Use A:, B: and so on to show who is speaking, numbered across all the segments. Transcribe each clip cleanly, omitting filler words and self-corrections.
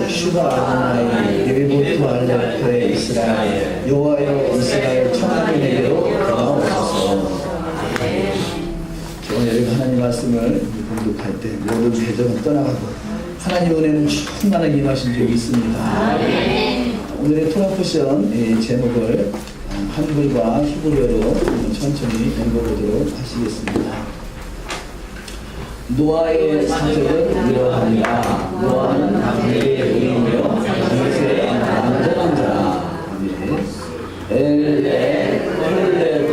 A: 슈가 예비보트 알레프의 이스라엘 여호와여 이스라엘 천하민에게로 돌아오소서. 오늘 하나님 말씀을 공독할 때 모든 배정은 떠나가고 하나님 은혜는 충만하게 임하신 적이 있습니다. 오늘의 토라포션 제목을 한글과 히브리어로 천천히 읽어보도록 하시겠습니다. 노아의 사적은 이러하니라. 노아는 당대의 의인이요 다윗의 안전한 자라. 엘레 헬레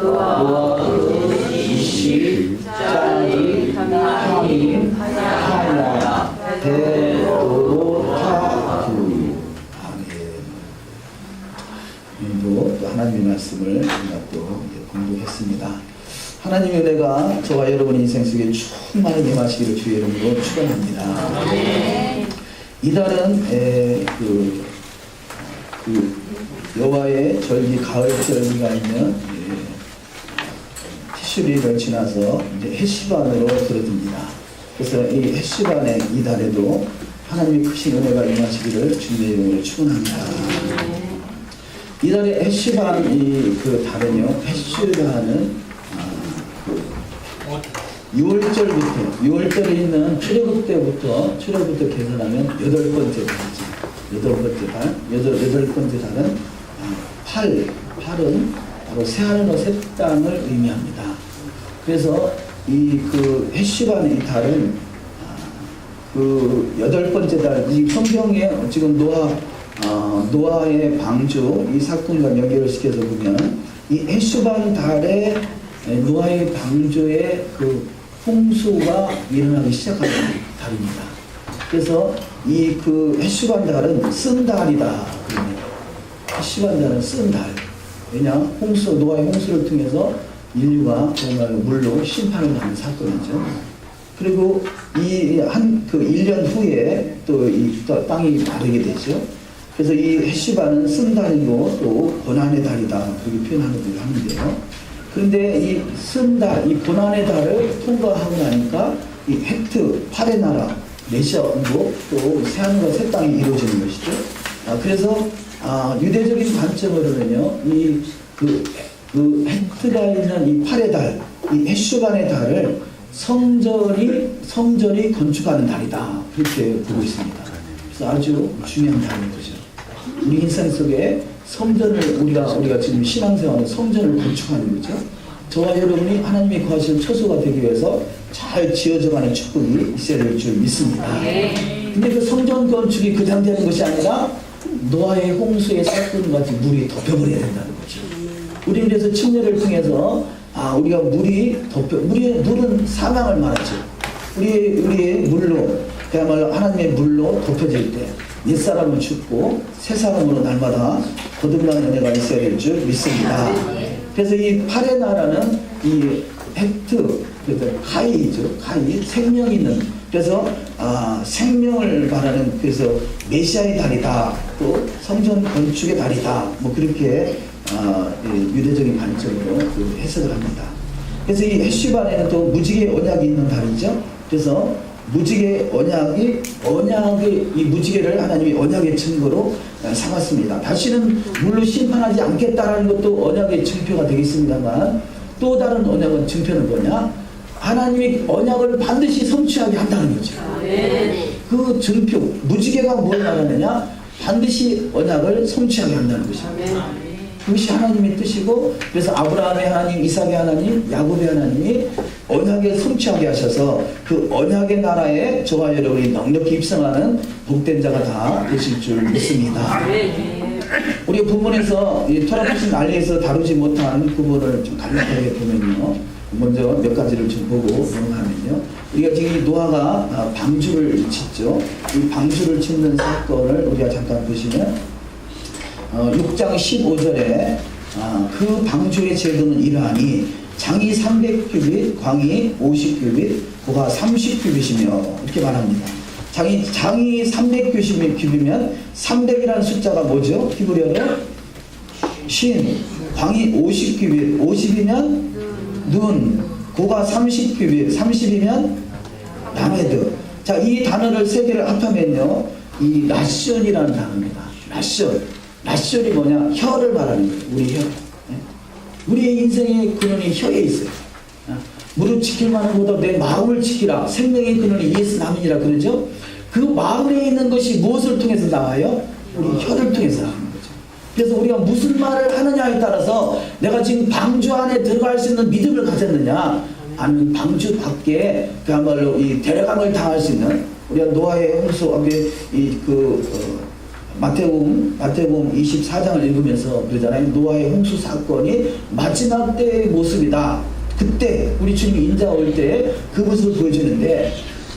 A: 노아흐 이시 짱이 하임 하야 데도타후. 아멘. 또 하나님의 말씀을 우리가 또 공부했습니다. 하나님의 은혜가 저와 여러분 인생 속에 충만히 임하시기를 주의 이름으로 축원합니다. 이달은 여호와의 절기 가을 절기가 있는 티슈리를 지나서 이제 해시반으로 들어듭니다. 그래서 이 해시반의 이달에도 하나님의 크신 은혜가 임하시기를 주의 이름으로 축원합니다. 이달의 해시반 그 달은요, 해시를 하는 6월절에 있는 출애굽 때부터 계산하면 8번째 달이죠. 8번째 달은 8은 바로 새하늘과 새 땅을 의미합니다. 그래서 그 해시반의 이 달은 그 8번째 달, 이 성경에 지금 노아의 방주 이 사건과 연결을 시켜서 보면 이 해시반 달에 노아의 방주에 그 홍수가 일어나기 시작하는 달입니다. 그래서 이 그 해시반 달은 쓴 달이다. 해시반 달은 쓴 달. 왜냐? 노아의 홍수를 통해서 인류가 정말 물로 심판을 받는 사건이죠. 그리고 그 1년 후에 또 땅이 마르게 되죠. 그래서 이 해시반은 쓴 달이고 또 고난의 달이다. 그렇게 표현하는 걸 하는데요. 그런데 이 쓴 달, 이 고난의 달을 통과하고 나니까 이 헷트, 팔의 나라, 메시아왕국, 또 새하늘과 새 땅이 이루어지는 것이죠. 그래서 유대적인 관점으로는요, 그 헷트가 있는 이 팔의 달, 이 해슈반의 달을 성전이 건축하는 달이다. 그렇게 보고 있습니다. 그래서 아주 중요한 달인 거죠. 우리 인생 속에 성전을 우리가 지금 신앙생활은 성전을 건축하는 거죠. 저와 여러분이 하나님이 거하시는 처소가 되기 위해서 잘 지어져가는 축복이 있어야 될 줄 믿습니다. 근데 그 성전 건축이 그냥 되는 것이 아니라 노아의 홍수의 사건같이 물이 덮여버려야 된다는 거죠. 우리는 그래서 침례를 통해서 우리가 물은 사망을 말하죠. 우리의 물로, 그야말로 하나님의 물로 덮여질 때 옛사람은 죽고 새 사람으로 날마다 거듭나는 은혜가 있어야 될 줄 믿습니다. 그래서 이 팔의 나라는 이 헷트, 그래서 카이죠. 생명 있는. 그래서 생명을 말하는, 그래서 메시아의 달이다. 또 성전 건축의 달이다. 뭐 그렇게 유대적인 관점으로 해석을 합니다. 그래서 이 해시반에는 또 무지개 언약이 있는 달이죠. 그래서 무지개 이 무지개를 하나님이 언약의 증거로 삼았습니다. 다시는 물로 심판하지 않겠다라는 것도 언약의 증표가 되겠습니다만, 또 다른 언약은 증표는 뭐냐? 하나님이 언약을 반드시 성취하게 한다는 거죠. 그 증표, 무지개가 뭘 말하느냐? 반드시 언약을 성취하게 한다는 것입니다. 그것이 하나님의 뜻이고, 그래서 아브라함의 하나님, 이삭의 하나님, 야곱의 하나님이 언약을 성취하게 하셔서 그 언약의 나라에 저와 여러분이 넉넉히 입성하는 복된 자가 다 되실 줄 믿습니다. 우리 본문에서 이 토라포션 알리에서 다루지 못한 부분을 좀 간략하게 보면요, 먼저 몇 가지를 좀 보고 넘어가면요, 우리가 지금 이 노아가 방주를 짓죠. 이 방주를 짓는 사건을 우리가 잠깐 보시면 6장 15절에 그 방주의 제도는 이러하니 장이 300규빗, 광이 50규빗, 고가 30규빗이며 이렇게 말합니다. 장이 300규빗이면 300이라는 숫자가 뭐죠? 히브리어로 신, 광이 50규빗, 50이면 눈, 고가 30규빗, 30이면 라메드. 자, 이 단어를 세 개를 합하면요, 이 라션이라는 단어입니다. 라션이 뭐냐? 혀를 말하는 거예요. 우리 혀. 우리의 인생의 근원이 혀에 있어요. 무릎 지킬 만한 보다 내 마음을 지키라. 생명의 근원이 예수 남이니라 그러죠. 그 마음에 있는 것이 무엇을 통해서 나와요? 우리 혀를 통해서 나오는 거죠. 그래서 우리가 무슨 말을 하느냐에 따라서 내가 지금 방주 안에 들어갈 수 있는 믿음을 가졌느냐, 아니면 방주 밖에 그야말로 이 데려감을 당할 수 있는, 우리가 노아의 홍수, 마태복음 24장을 읽으면서 그러잖아요. 노아의 홍수 사건이 마지막 때의 모습이다. 그때 우리 주님이 인자 올 때 그 모습을 보여주는데,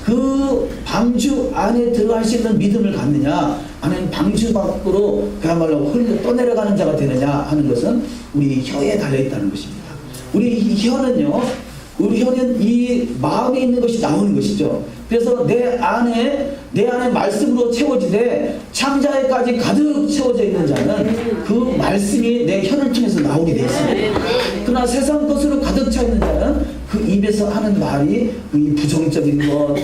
A: 그 방주 안에 들어갈 수 있는 믿음을 갖느냐, 아니면 방주 밖으로 그야말로 흘러 떠내려가는 자가 되느냐 하는 것은 우리 혀에 달려있다는 것입니다. 우리 혀는 이 마음에 있는 것이 나오는 것이죠. 그래서 내 안에 말씀으로 채워지되 창자에까지 가득 채워져 있는 자는 그 말씀이 내 혀를 통해서 나오게 되어 있습니다. 그러나 세상 것으로 가득 차 있는 자는 그 입에서 하는 말이 그 부정적인 것,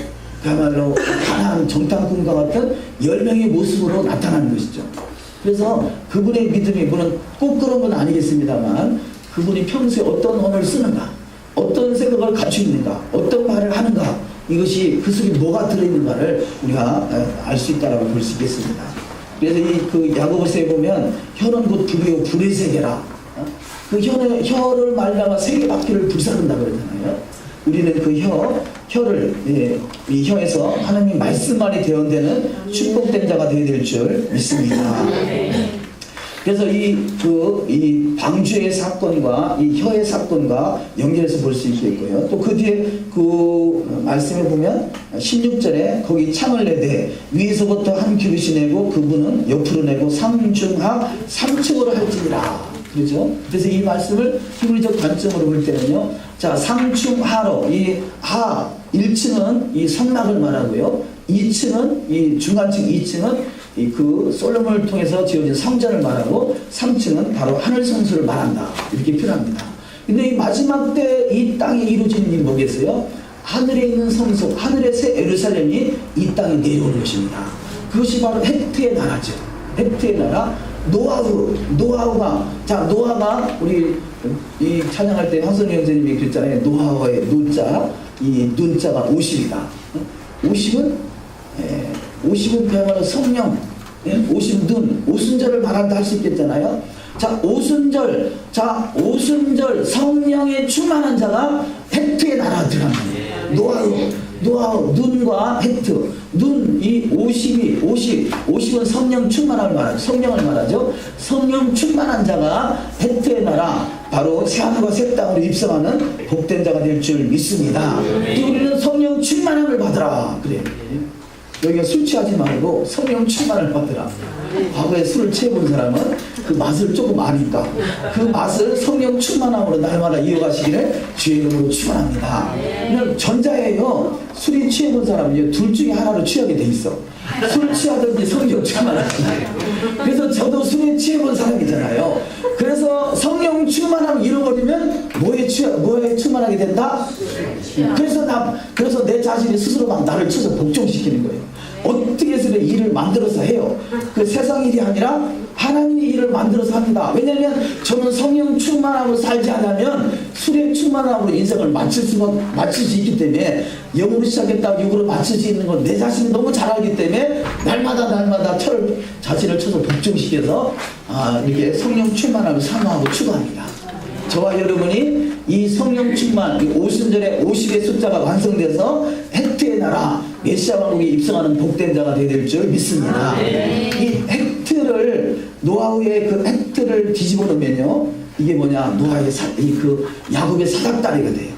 A: 그야말로 가난 정탐꾼과 같은 열명의 모습으로 나타나는 것이죠. 그래서 그분의 믿음이, 물론 꼭 그런 건 아니겠습니다만, 그분이 평소에 어떤 언어를 쓰는가, 어떤 생각을 갖추고 있는가, 어떤 말을 하는가, 이것이 그 속에 뭐가 들어있는가를 우리가 알 수 있다고 볼 수 있겠습니다. 그래서 그 야고보서에 보면 혀는 곧 불이요 불의 세계라. 그 혀를 말다가 세계 바퀴를 불사른다 그러잖아요. 우리는 그 혀를 이 혀에서 하나님 말씀만이 대언되는 축복된 자가 되어야 될 줄 믿습니다. 그래서 이 방주의 사건과 이 혀의 사건과 연결해서 볼 수 있겠고요. 또 그 뒤에 그 말씀에 보면 16절에 거기 창을 내되 위에서부터 한 규빗이 내고 그분은 옆으로 내고 상중하 3층으로 할지니라. 그렇죠? 그래서 이 말씀을 히브리적 관점으로 볼 때는요. 자, 상중하로 이 하 1층은 이 성막을 말하고요. 2층은 이 중간층 2층은 그 솔로몬을 통해서 지어진 성전을 말하고 3층은 바로 하늘 성소를 말한다. 이렇게 표현합니다. 근데 이 마지막 때 이 땅에 이루어지는 일이 뭐겠어요? 하늘에 있는 성소, 하늘의 새 예루살렘이 이 땅에 내려오는 것입니다. 그것이 바로 헷트의 나라죠. 헷트의 나라. 노아가 우리 이 찬양할 때 황선희 형제님이 그랬잖아요. 노아의 노자, 이 눈자가 50이다. 50은 그야말로 성령, 50 눈, 오순절을 말한다 할 수 있겠잖아요. 자, 오순절 성령에 충만한 자가 헷트의 나라에 들어갑니다. 노아우, 눈과 헷트, 눈, 이 50은 성령 충만함을 말하죠. 성령을 말하죠. 성령 충만한 자가 헷트의 나라, 바로 새하늘과 새 땅으로 입성하는 복된 자가 될 줄 믿습니다. 또 우리는 성령 충만함을 받으라. 그래요. 여기가 술 취하지 말고 성령 충만을 받으라. 과거에 술을 취해본 사람은 그 맛을 조금 아니까 그 맛을 성령 충만함으로 날마다 이어가시기를 주의 이름으로 축원합니다. 그냥 전자예요. 술이 취해본 사람은 둘 중에 하나로 취하게 돼 있어. 술 취하든지 성령 충만하든지. 그래서 저도 술에 취해본 사람이잖아요. 그래서 성령 충만함을 잃어버리면 뭐에 충만하게 된다? 그래서 내 자신이 스스로 막 나를 쳐서 복종시키는 거예요. 어떻게 해서 일을 만들어서 해요. 그 세상 일이 아니라 하나님의 일을 만들어서 합니다. 왜냐하면 저는 성령 충만함으로 살지 않으면 술의 충만함으로 인생을 마칠 수 있기 때문에, 영으로 시작했다가 육으로 마칠 수 있는 건 내 자신이 너무 잘 알기 때문에 날마다 자신을 쳐서 복종시켜서 이렇게 성령 충만함을 사모하고 추구합니다. 저와 여러분이 이 성령 충만, 이 오순절에 50의 숫자가 완성돼서 헷트의 나라, 메시아 왕국에 입성하는 복된 자가 되어야 될 줄 믿습니다. 이 헷트를, 노아의 그 헷트를 뒤집어 놓으면요, 이게 뭐냐, 노아의 그 야곱의 사닥다리가 돼요.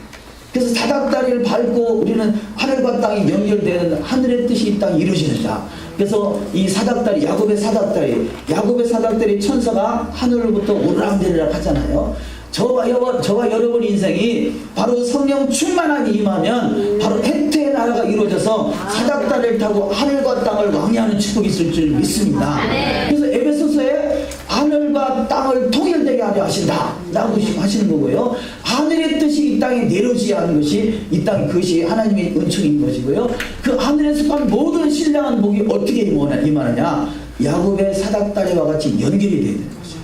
A: 그래서 사닥다리를 밟고 우리는 하늘과 땅이 연결되는, 하늘의 뜻이 이 땅에 이루어지는 자. 그래서 이 사닥다리, 야곱의 사닥다리 천사가 하늘로부터 오르락내리락 하잖아요. 저와 여러분 인생이 바로 성령 충만함이 임하면 바로 헷트의 나라가 이루어져서 사닥다리를 타고 하늘과 땅을 왕래하는 축복이 있을 줄 믿습니다. 그래서 에베소서에 하늘과 땅을 통일되게 하려 하신다 라고 하시는 거고요. 하늘의 뜻이 이 땅에 내려지게 하는 것이 이 땅 그것이 하나님의 은총인 것이고요. 그 하늘에 속한 모든 신령한 복이 어떻게 임하느냐, 야곱의 사닥다리와 같이 연결이 되어야 되는 거죠.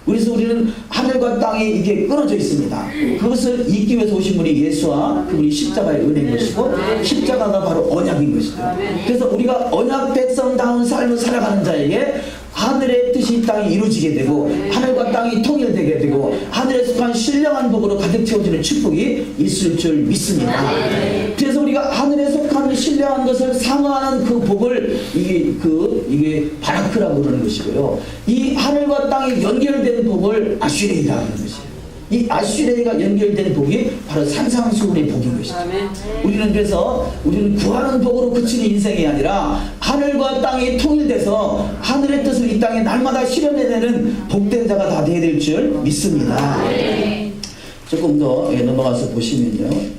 A: 그래서 우리는 하늘과 땅이 이게 끊어져 있습니다. 그것을 잊기 위해서 오신 분이 예수와 그분이 십자가의 은혜인 것이고, 십자가가 바로 언약인 것이죠. 그래서 우리가 언약 백성다운 삶을 살아가는 자에게 하늘의 뜻이 이 땅에 이루어지게 되고, 하늘과 땅이 통일되게 되고, 하늘에 속한 신령한 복으로 가득 채워지는 축복이 있을 줄 믿습니다. 그래서 우리가 하늘에 속한 신령한 것을 상호하는 그 복을 이게 바라크라고 그러는 것이고요. 이 하늘과 땅이 연결된 복을 아슈레이라고 하는 것이에요. 이 아슈레이가 연결된 복이 바로 산상수훈의 복인 것이죠. 우리는 그래서 우리는 구하는 복으로 그치는 인생이 아니라 하늘과 땅이 통일돼서 하늘의 뜻을 이 땅에 날마다 실현해내는 복된 자가 다 되어야 될 줄 믿습니다. 조금 더 넘어가서 보시면요.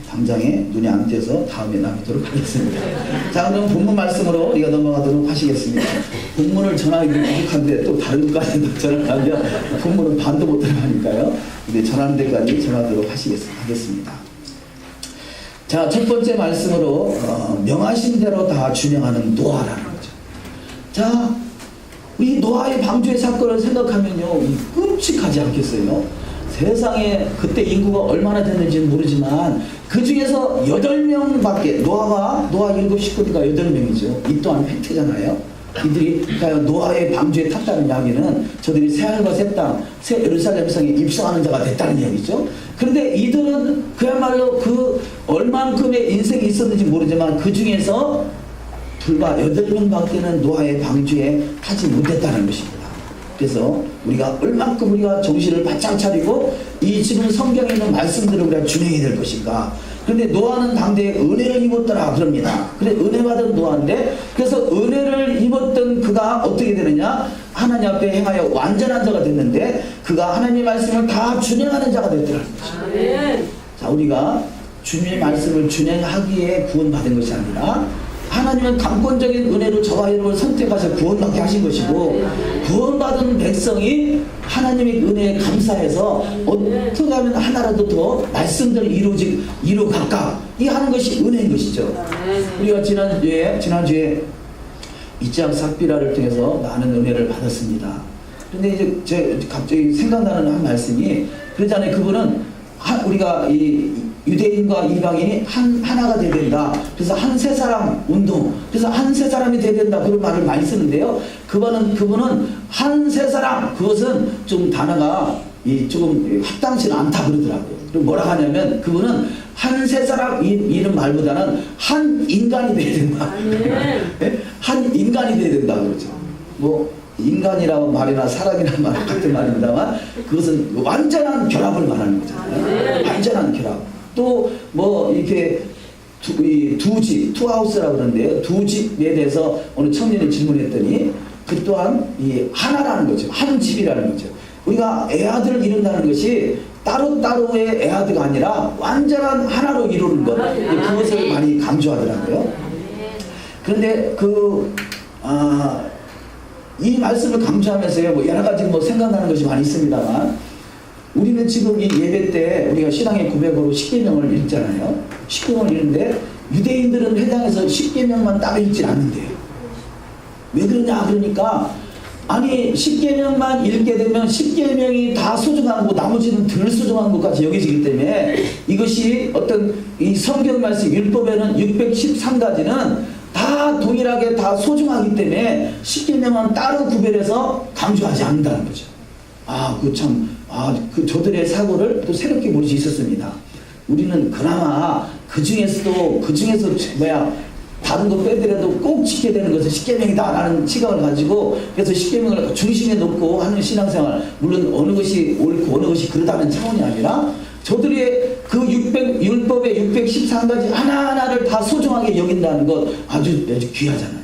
A: 당장에 눈이 안 띄어서 다음에 나누도록 하겠습니다. 자, 그럼 본문 말씀으로 우리가 넘어가도록 하시겠습니다. 본문을 전하기는 부족한데 또 다른 것까지 전하면 본문은 반도 못 들어가니까요. 근데 전하는 데까지 전하도록 하겠습니다. 자, 첫 번째 말씀으로 명하신 대로 다 준행하는 노아라는 거죠. 자, 이 노아의 방주의 사건을 생각하면요, 끔찍하지 않겠어요? 세상에 그때 인구가 얼마나 됐는지는 모르지만 그 중에서 8명밖에 노아 7 식구가 8명이죠. 이 또한 팩트잖아요. 이들이 그러니까 노아의 방주에 탔다는 이야기는 저들이 새하늘과 새 땅, 새 예루살렘 성에 입성하는 자가 됐다는 이야기죠. 그런데 이들은 그야말로 그 얼만큼의 인생이 있었는지 모르지만 그 중에서 불과 8명밖에는 노아의 방주에 타지 못했다는 것입니다. 그래서 우리가 얼만큼 우리가 정신을 바짝 차리고 이 지금 성경에 있는 말씀들을 우리가 준행해야 될 것인가. 그런데 노아는 당대에 은혜를 입었더라 그럽니다. 그래, 은혜 받은 노아인데, 그래서 은혜를 입었던 그가 어떻게 되느냐, 하나님 앞에 행하여 완전한 자가 됐는데 그가 하나님의 말씀을 다 준행하는 자가 됐더라는 것입니다. 자, 우리가 주님의 말씀을 준행하기에 구원받은 것이 아니라 하나님은 강권적인 은혜로 저와 여러분을 선택하셔 구원받게 하신 것이고, 구원받은 백성이 하나님의 은혜에 감사해서 어떻게 하면 하나라도 더 말씀들을 이루어갈까, 이 하는 것이 은혜인 것이죠. 우리가 지난주에 이장 삭비라를 통해서 많은 은혜를 받았습니다. 근데 이제 갑자기 생각나는 한 말씀이 그러잖아요. 그분은 우리가 이 유대인과 이방인이 하나가 돼야 된다. 그래서 한 세 사람 운동. 그래서 한 세 사람이 돼야 된다. 그런 말을 많이 쓰는데요. 그분은 한 세 사람. 그것은 좀 단어가 조금 합당치는 않다 그러더라고요. 그리고 뭐라 하냐면 그분은 한 세 사람 이런 말보다는 한 인간이 돼야 된다. 네? 한 인간이 돼야 된다 그러죠. 뭐 인간이라고 말이나 사람이라는 말 같은 말입니다만 그것은 완전한 결합을 말하는 거잖아요. 완전한 결합. 또 뭐 이렇게 투하우스라고 그러는데요. 두 집에 대해서 어느 청년이 질문했더니 그 또한 이 하나라는 거죠. 한 집이라는 거죠. 우리가 애아들을 이룬다는 것이 따로따로의 애아드가 아니라 완전한 하나로 이루는 것. 그것을 많이 강조하더라고요. 그런데 이 말씀을 강조하면서요, 뭐 여러 가지 뭐 생각나는 것이 많이 있습니다만, 우리는 지금 이 예배 때 우리가 신앙의 고백으로 10계명을 읽잖아요. 10계명을 읽는데 유대인들은 회당에서 10계명만 따로 읽지 않는데요. 왜 그러냐 그러니까, 아니 10계명만 읽게 되면 10계명이 다 소중한 거, 나머지는 덜 소중한 것까지 여겨지기 때문에 이것이 어떤 이 성경 말씀 율법에는 613가지는 다 동일하게 다 소중하기 때문에 10계명은 따로 구별해서 강조하지 않는다는 거죠. 저들의 사고를 또 새롭게 볼 수 있었습니다. 우리는 그나마 그 중에서 다른 거 빼더라도 꼭 지켜야 되는 것은 10계명이다 라는 시각을 가지고, 그래서 10계명을 중심에 놓고 하는 신앙생활, 물론 어느 것이 옳고 어느 것이 그러다는 차원이 아니라 저들의 그 율법의 613가지 하나하나를 다 소중하게 여긴다는 것 아주 귀하잖아요.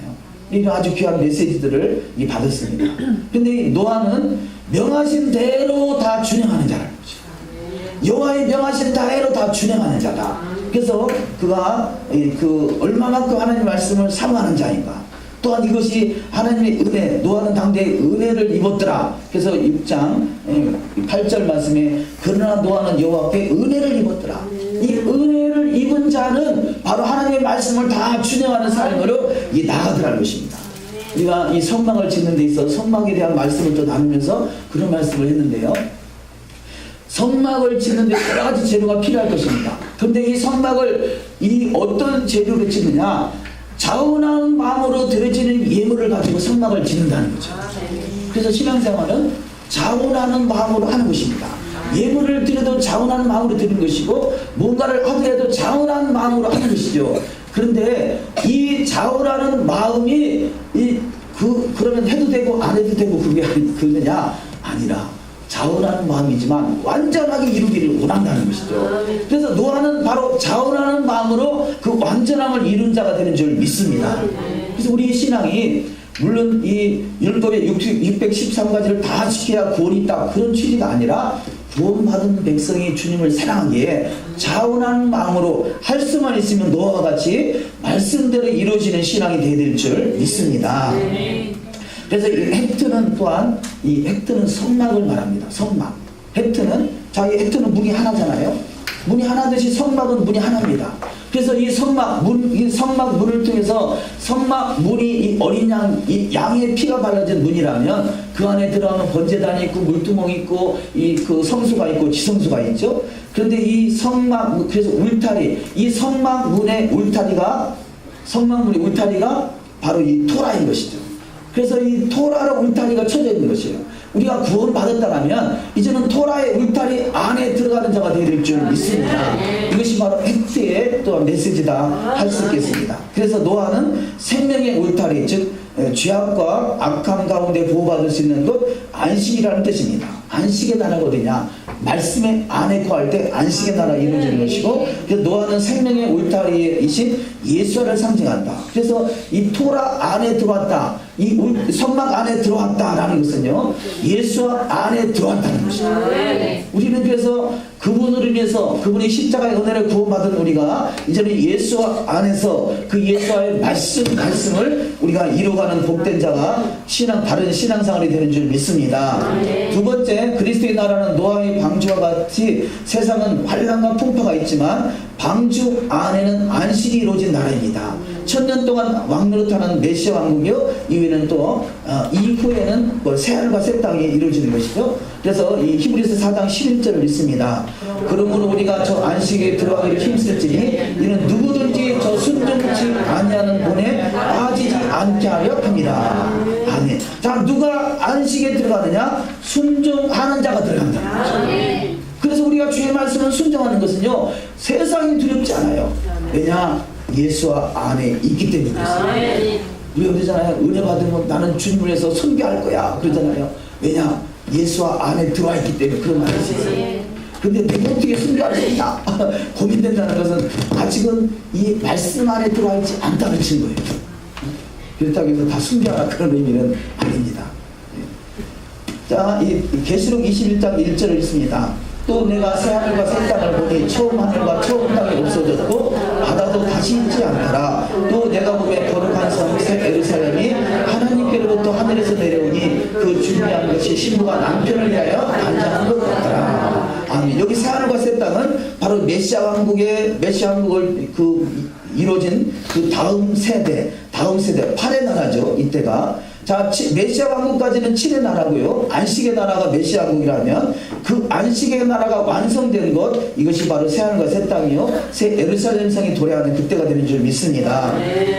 A: 이런 아주 귀한 메시지들을 받았습니다. 근데 노아는 명하신 대로 다 준행하는 자라는 거죠. 여호와의 명하신 다해로 다 준행하는 자다. 그래서 그가 얼마만큼 하나님의 말씀을 사모하는 자인가. 또한 이것이 하나님의 은혜, 노아는 당대에 은혜를 입었더라. 그래서 6장 8절 말씀에 그러나 노아는 여호와께 은혜를 입었더라. 이 은혜를 입은 자는 바로 하나님의 말씀을 다 준행하는 삶으로 나아가더라는 것입니다. 우리가 이 성막을 짓는 데 있어서 성막에 대한 말씀을 또 나누면서 그런 말씀을 했는데요. 성막을 짓는 데 여러 가지 재료가 필요할 것입니다. 그런데 이 성막을 어떤 재료로 짓느냐? 자원하는 마음으로 드려지는 예물을 가지고 성막을 짓는다는 거죠. 그래서 신앙생활은 자원하는 마음으로 하는 것입니다. 예물을 드려도 자원하는 마음으로 드리는 것이고 뭔가를 하더라도 자원하는 마음으로 하는 것이죠. 그런데 이 자원하는 마음이 그러면 해도 되고 안 해도 되고 그러냐? 아니라 자원하는 마음이지만 완전하게 이루기를 원한다는 것이죠. 그래서 노아는 바로 자원하는 마음으로 그 완전함을 이룬 자가 되는 줄 믿습니다. 그래서 우리 신앙이 물론 이 율법의 613가지를 다 지켜야 구원이 있다 그런 취지가 아니라 구원받은 백성이 주님을 사랑하기에 자원하는 마음으로 할 수만 있으면 노아와 같이 말씀대로 이루어지는 신앙이 되어야 될 줄 믿습니다. 그래서 이 헥트는 또한 이 헥트는 성막을 말합니다. 성막. 헥트는 문이 하나잖아요. 문이 하나듯이 성막은 문이 하나입니다. 그래서 이 성막 문을 통해서 성막 문이 이 어린 양의 피가 발라진 문이라면 그 안에 들어가면 번제단이 있고 물두멍이 있고 그 성수가 있고 지성수가 있죠. 그런데 이 성막 그래서 울타리 이 성막 문의 울타리가 바로 이 토라인 것이죠. 그래서 이 토라로 울타리가 쳐져 있는 것이에요. 우리가 구원받았다면 이제는 토라의 울타리 안에 들어가는 자가 되어야 될 줄 믿습니다. 이것이 바로 헥트의 또한 메시지다 할 수 있겠습니다. 그래서 노아는 생명의 울타리 즉 죄악과 악함 가운데 보호받을 수 있는 것 안식이라는 뜻입니다. 안식의 나라가 어디냐? 말씀의 안에 거할 때 안식의 나라 이루어지는 것이고 그래서 노아는 생명의 울타리이신 예수를 상징한다. 그래서 이 토라 안에 들어왔다. 이 성막 안에 들어왔다라는 것은요 예수 안에 들어왔다는 것입니다. 우리는 그래서 그분으로 인해서 그분의 십자가의 은혜를 구원받은 우리가 이제는 예수 안에서 그 예수와의 말씀을 우리가 이루어가는 복된 자가 바른 신앙생활이 되는 줄 믿습니다. 두 번째 그리스도의 나라는 노아의 방주와 같이 세상은 환난과 풍파가 있지만 방주 안에는 안식이 이루어진 나라입니다. 1000년 동안 왕노릇하는 메시아 왕국이요 이후에는 또 이후에는 새하늘과 새 땅이 이루어지는 것이죠. 그래서 이 히브리서 4장 11절을 읽습니다. 그러므로 우리가 저 안식에 들어가기를 힘쓸지니 이는 누구든지 저 순종치 아니하는 본에 빠지지 않게 하려 합니다. 아멘. 자, 누가 안식에 들어가느냐? 순종하는 자가 들어간다는 거죠. 그래서 우리가 주의 말씀을 순종하는 것은요 세상이 두렵지 않아요. 왜냐? 예수와 안에 있기 때문에 그렇습니다. 우리가 그러잖아요. 은혜 받으면 나는 주님을 위해서 선교할 거야 그러잖아요. 왜냐? 예수와 안에 들어와 있기 때문에 그런 말이 있어요. 근데 내가 어떻게 순교할 수 있나 고민된다는 것은 아직은 이 말씀 안에 들어와 있지 않다는 증거예요. 그렇다고 해서 다 순교하라 그런 의미는 아닙니다. 자, 이 계시록 21장 1절을 읽습니다. 또 내가 새하늘과 새 땅을 보니 처음 하늘과 처음 땅이 없어졌고 바다도 다시 있지 않더라. 또 내가 보매 거룩한 성 새 예루살렘이 하나님께로부터 하늘에서 내려오니 그 준비한 것이 신부가 남편을 위하여 안장한 것 같더라. 아멘. 여기 새하늘과 새 땅은 바로 메시아 왕국을 이루어진 그 다음 세대 8의 나라죠. 이때가. 자, 메시아 왕국까지는 7의 나라고요. 안식의 나라가 메시아 왕국이라면 그 안식의 나라가 완성된 것 이것이 바로 새하늘과 새 땅이요 새 예루살렘 성이 도래하는 그때가 되는 줄 믿습니다.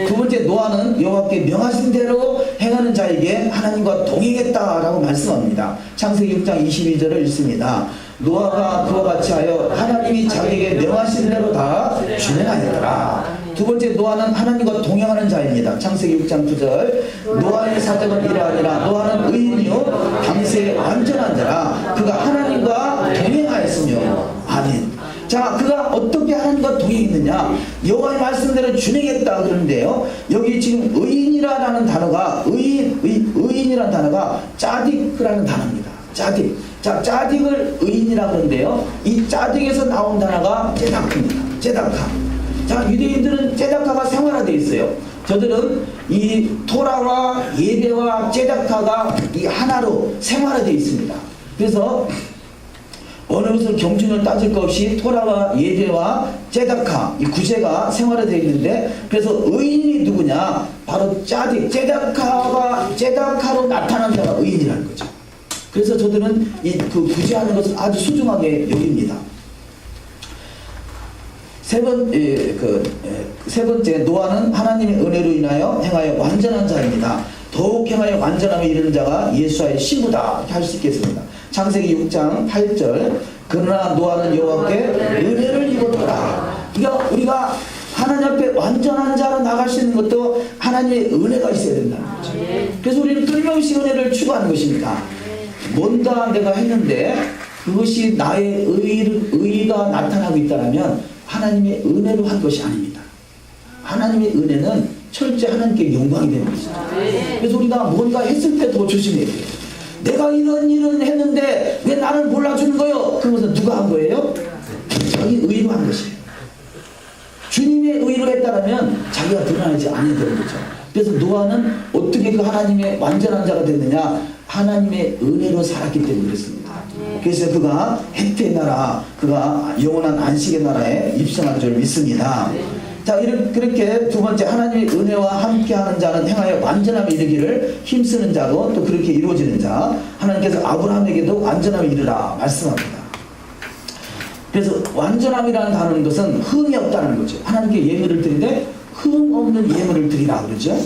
A: 두 번째 노아는 여호와께 명하신 대로 행하는 자에게 하나님과 동행했다라고 말씀합니다. 창세기 6장 22절을 읽습니다. 노아가 그와 같이 하여 하나님이 자기에게 명하신 대로 다 준행하였더라. 두 번째 노아는 하나님과 동행하는 자입니다. 창세기 6장 9절 노아의 사정은 이러하니라. 노아는 의인이요 당시에 완전한 자라. 그가 하나님과 동행하였으며. 아멘. 자, 그가 어떻게 하나님과 동행했느냐? 여호와의 말씀대로 준행했다 그러는데요. 여기 지금 의인이라는 단어가 의인이라는 단어가 짜디크라는 단어입니다. 짜딕. 자, 짜딕을 의인이라고 하는데요. 이 짜딕에서 나온 단어가 제다크입니다. 제다카. 자, 유대인들은 제다카가 생활화되어 있어요. 저들은 이 토라와 예배와 제다카가 이 하나로 생활화되어 있습니다. 그래서 어느 것을 경중을 따질 것 없이 토라와 예배와 제다카 이 구제가 생활화되어 있는데, 그래서 의인이 누구냐? 바로 짜딕, 제다카로 나타난 자가 의인이라는 거죠. 그래서 저들은 이 그 구제하는 것을 아주 소중하게 여깁니다. 세 번째, 노아는 하나님의 은혜로 인하여 행하여 완전한 자입니다. 더욱 행하여 완전함에 이르는 자가 예수와의 신부다 할 수 있겠습니다. 창세기 6장 8절, 그러나 노아는 여호와께 은혜를 입었더라. 그러니까 우리가 하나님 앞에 완전한 자로 나갈 수 있는 것도 하나님의 은혜가 있어야 된다는 거죠. 그래서 우리는 끊임없이 은혜를 추구하는 것입니다. 뭔가 내가 했는데 그것이 나의 의의가 나타나고 있다면 하나님의 은혜로 한 것이 아닙니다. 하나님의 은혜는 철저히 하나님께 영광이 되는 것입니다. 그래서 우리가 뭔가 했을 때 더 조심해야 돼요. 내가 이런 일은 했는데 왜 나를 몰라주는 거요? 그것은 누가 한 거예요? 자기 의로 한 것이에요. 주님의 의로 했다면 자기가 드러나지 않아야 되는 거죠. 그래서 노아는 어떻게 그 하나님의 완전한 자가 됐느냐? 하나님의 은혜로 살았기 때문에 그렇습니다. 그래서 그가 햇태의 나라, 그가 영원한 안식의 나라에 입성한 줄 믿습니다. 자, 그렇게 두 번째, 하나님의 은혜와 함께하는 자는 행하여 완전함에 이르기를 힘쓰는 자고 또 그렇게 이루어지는 자. 하나님께서 아브라함에게도 완전함에 이르라 말씀합니다. 그래서 완전함이라는 단어는 것은 흠이 없다는 거죠. 하나님께 예물을 드리는데 흠 없는 예물을 드리라 그러죠.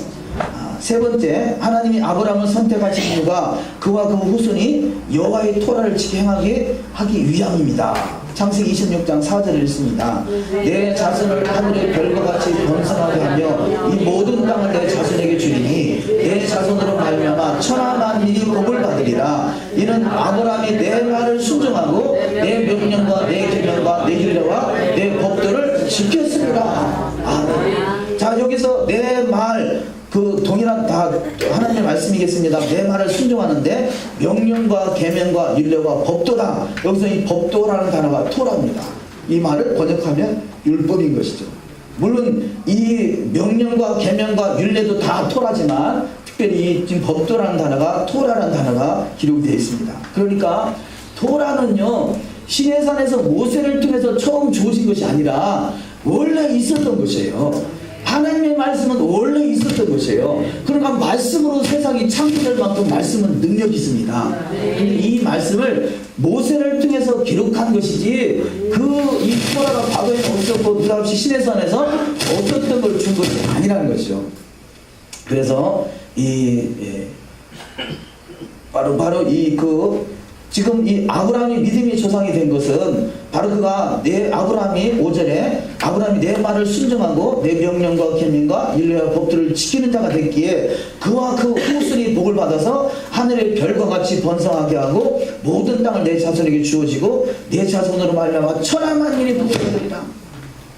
A: 세 번째, 하나님이 아브라함을 선택하신 이유가 그와 그 후손이 여호와의 토라를 지켜 행하게 하기 위함입니다. 창세기 26장 4절을 읽습니다. 내 자손을 하늘의 별과 같이 번성하게 하며 이 모든 땅을 내 자손에게 주리니 내 자손으로 말미암아 천하 만민이 복을 받으리라. 이는 아브라함이 내 말을 순종하고 내 명령과 내 계명과 내 율례와 내 법도를 지켰습니다. 아멘. 자, 여기서 내 말, 그 동일한 다 하나님의 말씀이겠습니다. 내 말을 순종하는데 명령과 계명과 율례와 법도다. 여기서 이 법도라는 단어가 토라입니다. 이 말을 번역하면 율법인 것이죠. 물론 이 명령과 계명과 율례도 다 토라지만 특별히 지금 법도라는 단어가 토라라는 단어가 기록이 되어 있습니다. 그러니까 토라는요, 시내산에서 모세를 통해서 처음 주어진 것이 아니라 원래 있었던 것이에요. 하나님의 말씀은 원래 있었던 것이에요. 그러니까 말씀으로 세상이 창조될 만큼 말씀은 능력이 있습니다. 근데 이 말씀을 모세를 통해서 기록한 것이지 이 토라가 과거에 없었고 그 다음에 시내산에서 없었던 걸 준 것이 아니라는 것이죠. 그래서 바로 지금 이 아브라함이 믿음의 조상이 된 것은 바로 그가 아브라함이 5절에 아브라함이 내 말을 순종하고 내 명령과 계명과 율례와 법들을 지키는 자가 됐기에 그와 그 후손이 복을 받아서 하늘의 별과 같이 번성하게 하고 모든 땅을 내 자손에게 주어지고 내 자손으로 말미암아 천하 만민이 복을 받으리라.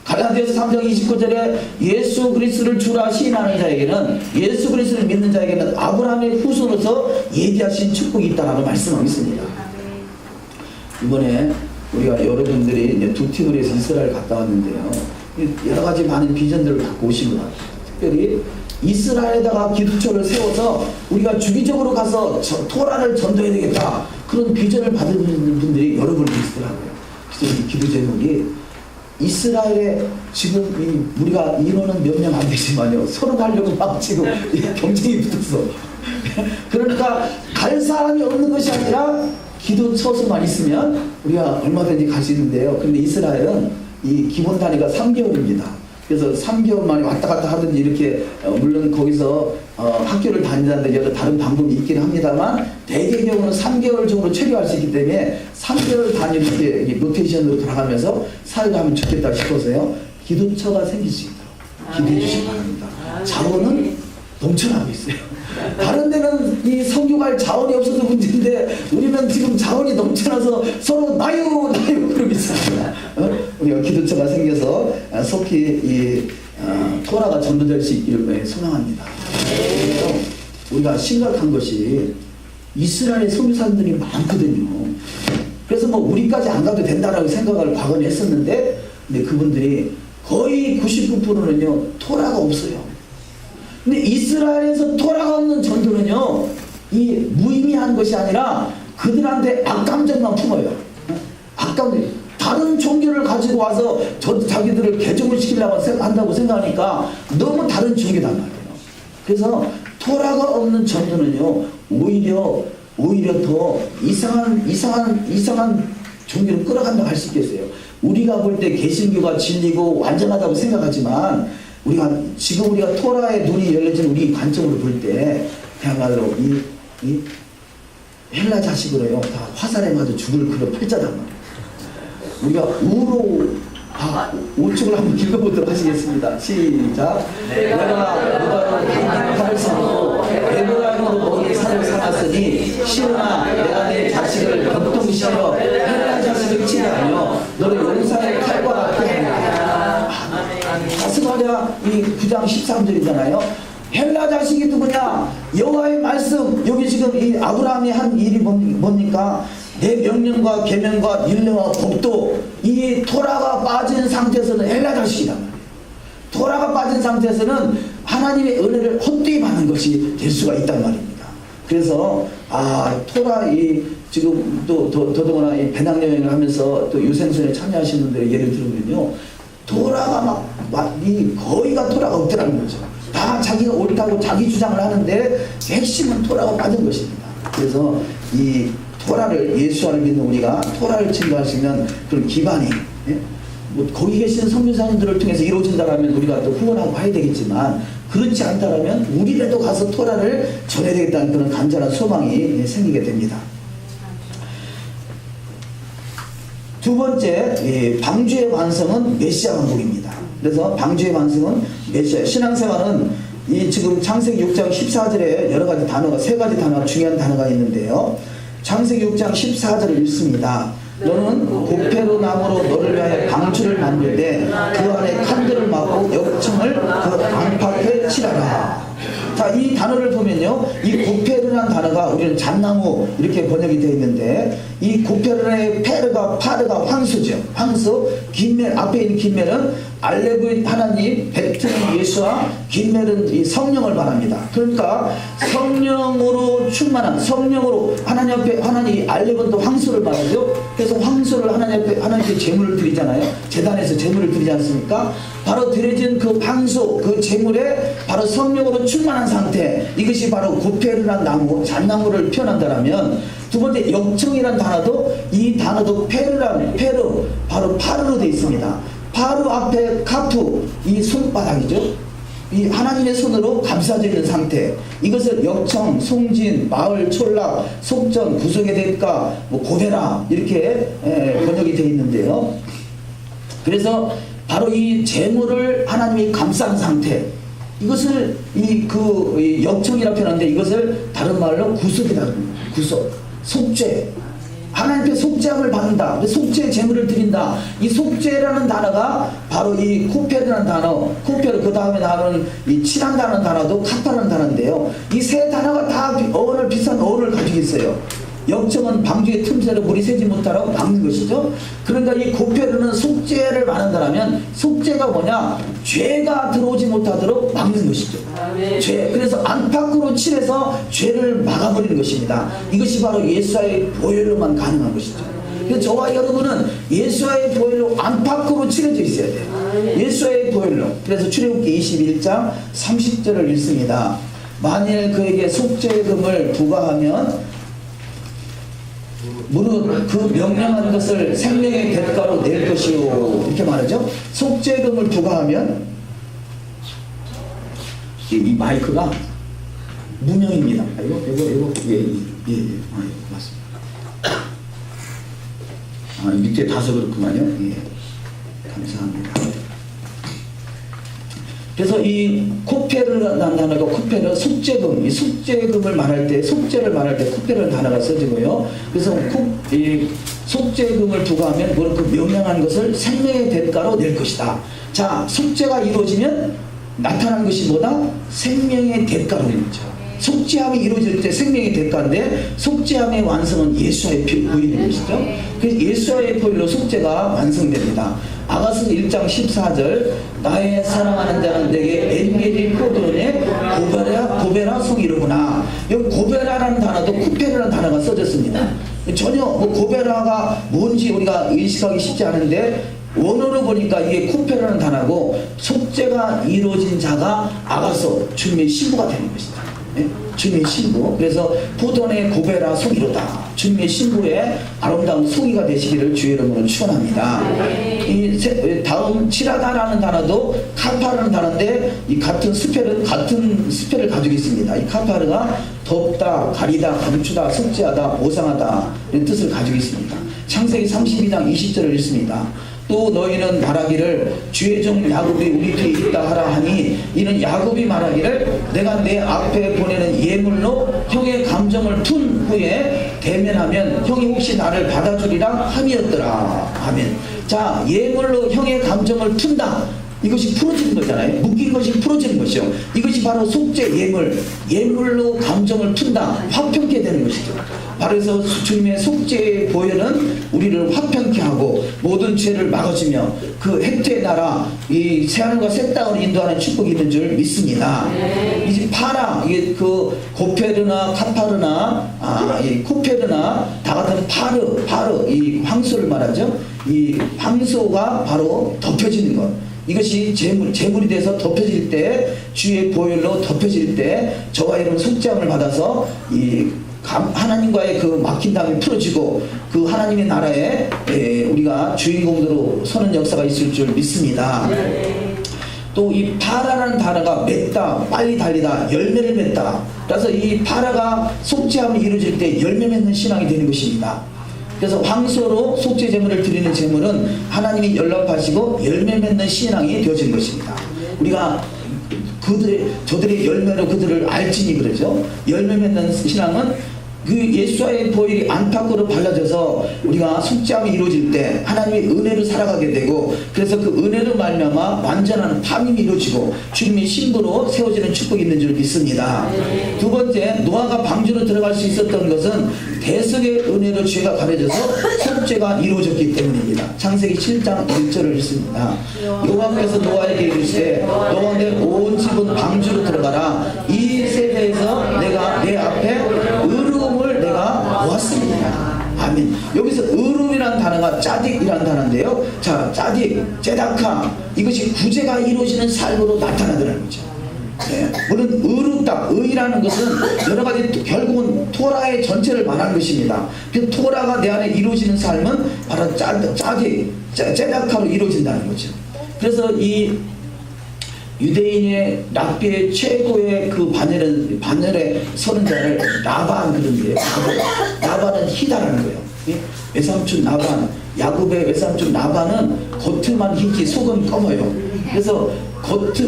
A: 갈라디아서 3장 29절에 예수 그리스도를 주라 시인하는 자에게는, 예수 그리스도를 믿는 자에게는 아브라함의 후손으로서 예비하신 축복이 있다라고 말씀하고 있습니다. 이번에 우리가 여러분들이 이제 두 팀을 해서 이스라엘 갔다 왔는데요, 여러 가지 많은 비전들을 갖고 오신 것 같아요. 특별히 이스라엘에다가 기도처를 세워서 우리가 주기적으로 가서 토라를 전도해야 되겠다, 그런 비전을 받은 분들이 여러 분 계시더라고요. 그래서 이 기도 제목이 이스라엘에 지금 우리가 인원은 몇 명 안 되지만요, 서로 가려고 막 지금 경쟁이 붙었어. 그러니까 갈 사람이 없는 것이 아니라 기도처서만 있으면 우리가 얼마든지 갈 수 있는데요. 그런데 이스라엘은 이 기본 단위가 3개월입니다. 그래서 3개월 만에 왔다 갔다 하든지 이렇게 물론 거기서 학교를 다니다든지 여러 다른 방법이 있긴 합니다만 대개 경우는 3개월 정도 체류할 수 있기 때문에 3개월 단위로 이렇게 로테이션으로 돌아가면서 사역을 하면 좋겠다 싶어서요, 기도처가 생길 수 있도록 기도해 주시기 바랍니다. 자원은 넘쳐나고 있어요. 다른 데는 이 선교갈 자원이 없어서 문제인데 우리는 지금 자원이 넘쳐나서 서로 나요 그러고 있습니다. 우리가 기도처가 생겨서 속히 토라가 전도될 수 있기를 소망합니다. 우리가 심각한 것이 이스라엘의 선교사들이 많거든요. 그래서 뭐 우리까지 안 가도 된다라고 생각을 과거에 했었는데, 근데 그분들이 거의 99%는요 토라가 없어요. 근데 이스라엘에서 토라가 없는 전도는요 이 무의미한 것이 아니라 그들한테 악감정만 품어요. 악감정. 다른 종교를 가지고 와서 자기들을 개종을 시키려고 한다고 생각하니까 너무 다른 종교단 말이에요. 그래서 토라가 없는 전도는요 오히려 더 이상한 종교를 끌어간다고 할 수 있겠어요. 우리가 볼 때 개신교가 진리고 완전하다고 생각하지만 지금 우리가 토라의 눈이 열려진 우리 관점으로 볼 때 그야말로 이 헬라 자식으로요 다 화살에 맞아 죽을 그런 팔자단 말이에요. 우리가 우로 5축을 한번 읽어보도록 하시겠습니다. 시작. 내가 누가로 팔을 삼고 에브라임으로 먹이 살을 삼았으니 시온아 내가 내 자식을 격동시켜 헬라 자식을 치하며 너를 용사의 칼과 앞에 하리라. 다스가랴 이 9장 13절이잖아요. 헬라 자식이 누구냐? 여호와의 말씀. 여기 지금 이 아브라함이 한 일이 뭡니까? 내 명령과 계명과 율례와 법도 이 토라가 빠진 상태에서는 헬라 자식이란 말이에요. 토라가 빠진 상태에서는 하나님의 은혜를 헛되이 받는 것이 될 수가 있단 말입니다. 그래서 토라 지금 또 더더구나 이 배낭여행을 하면서 또 유생선에 참여하시는 분들의 예를 들으면요 토라가 거의가 토라가 없더라는 거죠. 다 자기가 옳다고 자기 주장을 하는데 핵심은 토라가 빠진 것입니다. 그래서 이 토라를 예수를 믿는 우리가 토라를 증거할 수 있는 그런 기반이 뭐 거기 계시는 선교사님들을 통해서 이루어진다면 우리가 또 후원하고 해야 되겠지만 그렇지 않다면 우리라도 가서 토라를 전해야 되겠다는 그런 간절한 소망이 생기게 됩니다. 두 번째 방주의 완성은 메시아 왕국입니다. 그래서 방주의 완성은 메시아. 신앙생활은 이 지금 창세기 6장 14절에 여러 가지 단어가 세 가지 단어가 중요한 단어가 있는데요. 창세기 6장 14절을 읽습니다. 너는 고페로 나무로 너를 위하여 방주를 만들되 그 안에 칸들을 막고 역청을 그 안팎에 칠하라. 자, 이 단어를 보면요, 이 고페르라는 단어가 우리는 잣나무 이렇게 번역이 되어 있는데 이 고페르의 파르가 황소죠. 황소. 긴멜, 앞에 있는 긴멜은 알레브인 하나님, 베트는 예수와 긴멜은 이 성령을 말합니다. 그러니까 성령으로 충만한, 성령으로 하나님 앞에, 하나님 알레브는 또 황소를 말하죠. 그래서 황소를 하나님 앞에 하나님께 제물을 드리잖아요. 제단에서 제물을 드리지 않습니까? 바로 드려진 그 황소, 그 제물에 바로 성령으로 충만한 상태, 이것이 바로 고페르란 나무, 잣나무를 표현한다면, 두 번째 역청이란 단어도, 이 단어도 페르, 바로 파르로 되어 있습니다. 파르 앞에 카프, 이 손바닥이죠. 이 하나님의 손으로 감싸져 있는 상태, 이것을 역청, 송진, 마을, 촌락, 속전, 구속의 대가, 고대라 이렇게 번역이 되어 있는데요. 그래서 바로 이 재물을 하나님이 감싼 상태, 이것을 이 역청이라 표현하는데 이것을 다른 말로 구속이라고 합니다. 구속, 속죄. 하나님께 속죄함을 받는다. 속죄의 제물을 드린다. 이 속죄라는 단어가 바로 이 코페르라는 단어, 코페르 그 다음에 나오는 이 칠한다는 단어도 카파라는 단어인데요. 이 세 단어가 다 비슷한 어원을 가지고 있어요. 역청은 방주의 틈새로 물이 새지 못하라고 막는 것이죠. 그러니까 이 고페르는 속죄를 말한다면 속죄가 뭐냐? 죄가 들어오지 못하도록 막는 것이죠. 죄. 그래서 안팎으로 칠해서 죄를 막아버리는 것입니다. 이것이 바로 예수와의 보혈로만 가능한 것이죠. 그래서 저와 여러분은 예수와의 보혈로 안팎으로 칠해져 있어야 돼요. 예수와의 보혈로. 그래서 출애굽기 21장 30절을 읽습니다. 만일 그에게 속죄금을 부과하면 무릇 그 명령한 것을 생명의 대가로 낼 것이요, 이렇게 말하죠. 속죄금을 부과하면, 이 마이크가 무명입니다. 이거 맞습니다. 밑에 다소 그렇구만요. 감사합니다. 그래서 이 코페르라는 단어가 코페르 속죄금, 이 속죄금을 말할 때, 속죄를 말할 때 코페르라는 단어가 써지고요. 그래서 이 속죄금을 부과하면 뭐로 그 명령한 것을 생명의 대가로 낼 것이다. 자, 속죄가 이루어지면 나타난 것이 뭐다? 생명의 대가로 낸 거죠. 속죄함이 이루어질 때 생명이 대가인데 속죄함의 완성은 예수와의 보혈인 것이죠. 그래서 예수와의 보혈로 속죄가 완성됩니다. 아가서 1장 14절 나의 사랑하는 자는 내게 엔게리 포도원에 고베라 속이로구나. 여기 고베라라는 단어도 쿠페르라는 단어가 써졌습니다. 전혀 뭐 고베라가 뭔지 우리가 의식하기 쉽지 않은데 원어로 보니까 이게 쿠페라는 단어고 속죄가 이루어진 자가 아가서 주님의 신부가 되는 것이다. 네? 주님의 신부. 그래서 포도원의 고베라 속이로다. 주님의 신부의 아름다운 속이가 되시기를 주의 이름으로 축원합니다. 이 다음 칠하다라는 단어도 카파르는 단어인데 이 같은 스펠을 가지고 있습니다. 이 카파르가 덮다, 가리다, 감추다, 속죄하다, 보상하다 이런 뜻을 가지고 있습니다. 창세기 32장 20절을 읽습니다. 또 너희는 말하기를 주의 종 야곱이 우리 뒤에 있다 하라 하니 이는 야곱이 말하기를 내가 내 앞에 보내는 예물로 형의 감정을 푼 후에 대면하면 형이 혹시 나를 받아주리라 함이었더라. 아멘. 자, 예물로 형의 감정을 푼다. 이것이 풀어지는 거잖아요. 묶인 것이 풀어지는 것이요. 이것이 바로 속죄 예물로 감정을 푼다. 화평케 되는 것이죠. 바로 그래서 주님의 속죄의 보혈은 우리를 화평케 하고 모든 죄를 막아주며 그 획도의 나라 이 새하늘과 새 땅을 인도하는 축복이 있는 줄 믿습니다. 이제 이게 그 고페르나 카파르나 이 코페르나 다 같은 파르 이 황소를 말하죠. 이 황소가 바로 덮여지는 것. 이것이 제물이 돼서 덮여질 때 주의 보혈로 덮여질 때 저와 여러분 속죄함을 받아서 이 하나님과의 그 막힌 담이 풀어지고 그 하나님의 나라에 우리가 주인공으로 서는 역사가 있을 줄 믿습니다. 또 이 파라라는 단어가 맺다, 빨리 달리다, 열매를 맺다. 그래서 이 파라가 속죄함이 이루어질 때 열매 맺는 신앙이 되는 것입니다. 그래서 황소로 속죄 제물을 드리는 제물은 하나님이 연락하시고 열매 맺는 신앙이 되어진 것입니다. 우리가 저들의 열매로 그들을 알지니 그러죠. 열매 맺는 신앙은 그 예수와의 보혈이 안팎으로 발라져서 우리가 속죄함이 이루어질 때 하나님의 은혜를 살아가게 되고 그래서 그 은혜로 말미암아 완전한 파임이 이루어지고 주님의 신부로 세워지는 축복이 있는 줄 믿습니다. 두 번째, 노아가 방주로 들어갈 수 있었던 것은 대속의 은혜로 죄가 가려져서 속죄가 이루어졌기 때문입니다. 창세기 7장 1절을 읽습니다. 여호와께서 노아에게 이르시되 너와 내 온 집은 방주로 들어가라. 이 세대에서 내가 내 앞에 의로움을 내가 보았습니다. 아멘. 여기서 의로움이라는 단어가 짜딕이라는 단어인데요. 자, 짜딕, 제다카 이것이 구제가 이루어지는 삶으로 나타나더라는 거죠. 네. 물론 의롭다, 의라는 것은 여러 가지 결국은 토라의 전체를 말하는 것입니다. 그 토라가 내 안에 이루어지는 삶은 바로 짜딕, 제다카로 이루어진다는 거죠. 그래서 이 유대인의 랍비의 최고의 그 반열에 서는 자를 라반 그런데요. 라반은 희다라는 거예요. 외삼촌 라반, 야곱의 외삼촌 라반은 겉만 흰지 속은 검어요. 그래서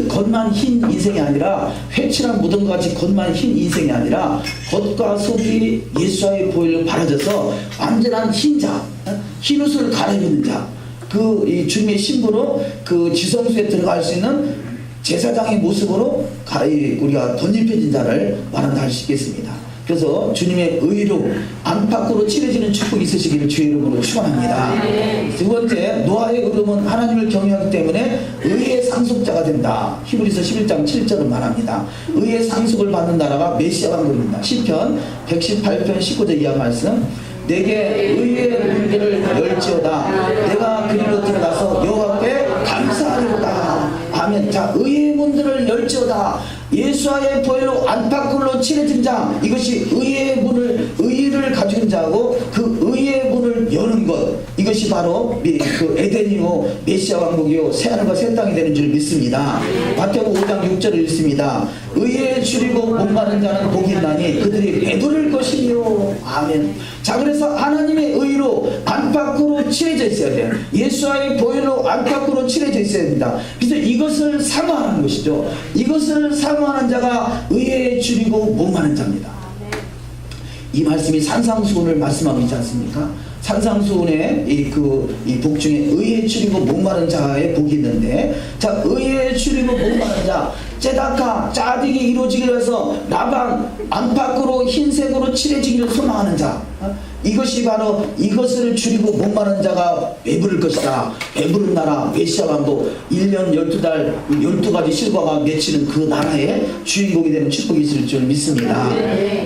A: 겉만 흰 인생이 아니라 회칠한 무덤과 같이 겉만 흰 인생이 아니라 겉과 속이 예수와의 보혈로 바라져서 완전한 흰자, 흰 옷을 갈아입는 자, 이 주님의 신부로 그 지성소에 들어갈 수 있는 제사장의 모습으로 우리가 덧입혀진 자를 말한다 할 수 있겠습니다. 그래서 주님의 의로 안팎으로 칠해지는 축복이 있으시기를 주의 이름으로 축원합니다. 두 번째, 노아의 의로움은 하나님을 경외하기 때문에 의의 상속자가 된다. 히브리서 11장 7절은 말합니다. 의의 상속을 받는 나라가 메시아 왕국입니다. 시편 118편 19절 이하 말씀. 내게 의의 문들을 열지어다. 내가 그리로 들어가서 여호와께 감사하리로다. 아멘. 자, 의의 문들을 열지어다. 예수와의 보혈로 안팎으로 칠해진 자, 이것이 의를 가진 자고 그 의의 문을 여는 것, 이것이 바로 그 에덴이고 메시아 왕국이요 새하늘과 새 땅이 되는 줄 믿습니다. 마태복음 5장 6절을 읽습니다. 의에 줄이고 목마른 자는 복이 있나니 그들이 배부를 것이요. 아멘. 자, 그래서 하나님의 의로 안팎으로 칠해져 있어야 돼요. 예수와의 보혈로 안팎으로 칠해져 있어야 됩니다. 그래서 이것을 사모하는 것이죠. 이것을 사모하는 자가 의에 줄이고 목마른 자입니다. 이 말씀이 산상수훈을 말씀하고 있지 않습니까? 산상수훈의 이 복 중에 의에 추리고 목마른 자의 복이 있는데, 자, 의에 추리고 목마른 자, 째다카 짜득이 이루어지기를 해서 라방 안팎으로 흰색으로 칠해지기를 소망하는 자, 이것이 바로 이것을 줄이고 목마른 자가 배부를 것이다. 배부른 나라 메시아 왕도 1년 12달 12가지 실과가 맺히는 그 나라의 주인공이 되는 축복이 있을 줄 믿습니다.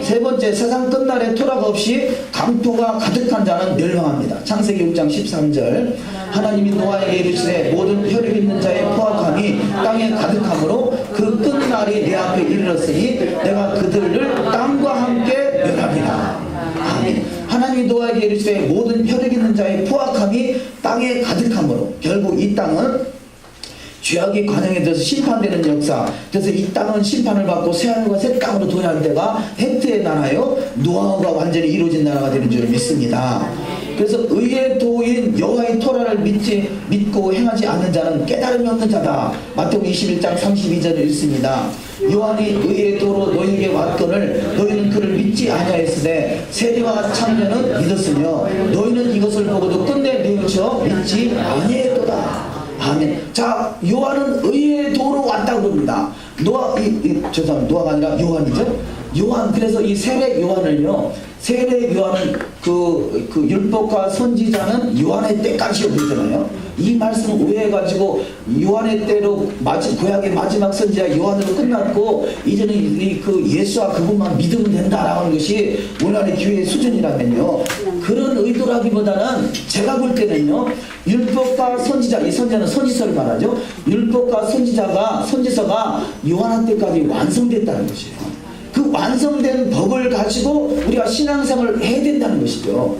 A: 세 번째, 세상 끝날에 토라가 없이 강포가 가득한 자는 멸망합니다. 창세기 6장 13절, 하나님이 노아에게 이르시되 모든 혈육 있는 자의 포악함이 땅에 가득함으로 그 끝날이 내 앞에 이르렀으니 내가 그들을 땅과 함께 멸하리라. 아멘. 하나님이 노아에게 이르시되 모든 혈육 있는 자의 포악함이 땅에 가득함으로, 결국 이 땅은 죄악이 관영에 들어서 심판되는 역사, 그래서 이 땅은 심판을 받고 새하늘과 새 땅으로 도약할 때가 획트의 나라요 노아가 완전히 이루어진 나라가 되는 줄 믿습니다. 그래서 의의 도인 여호와의 토라를 믿고 행하지 않는 자는 깨달음이 없는 자다. 마태복음 21장 32절을 읽습니다. 요한이 의의 도로 너희에게 왔거늘 너희는 그를 믿지 아니하였으되 세리와 창녀는 믿었으며 너희는 이것을 보고도 끝내 뉘우쳐 믿지 아니했도다. 아멘. 자, 요한은 의의 도로 왔다고 그럽니다. 노아가 아니라 요한이죠. 요한, 그래서 이 세례 요한을요, 세례 요한은 그 율법과 선지자는 요한의 때까지요 그러잖아요. 이 말씀을 오해해가지고 요한의 때로 구약의 마지막 선지자 요한으로 끝났고 이제는 그 예수와 그분만 믿으면 된다라고 하는 것이 오늘날의 교회의 수준이라면요, 그런 의도라기보다는 제가 볼 때는요, 율법과 선지자, 이 선지자는 선지서를 말하죠. 율법과 선지서가 요한 때까지 완성됐다는 것이에요. 그 완성된 법을 가지고 우리가 신앙생활을 해야 된다는 것이죠.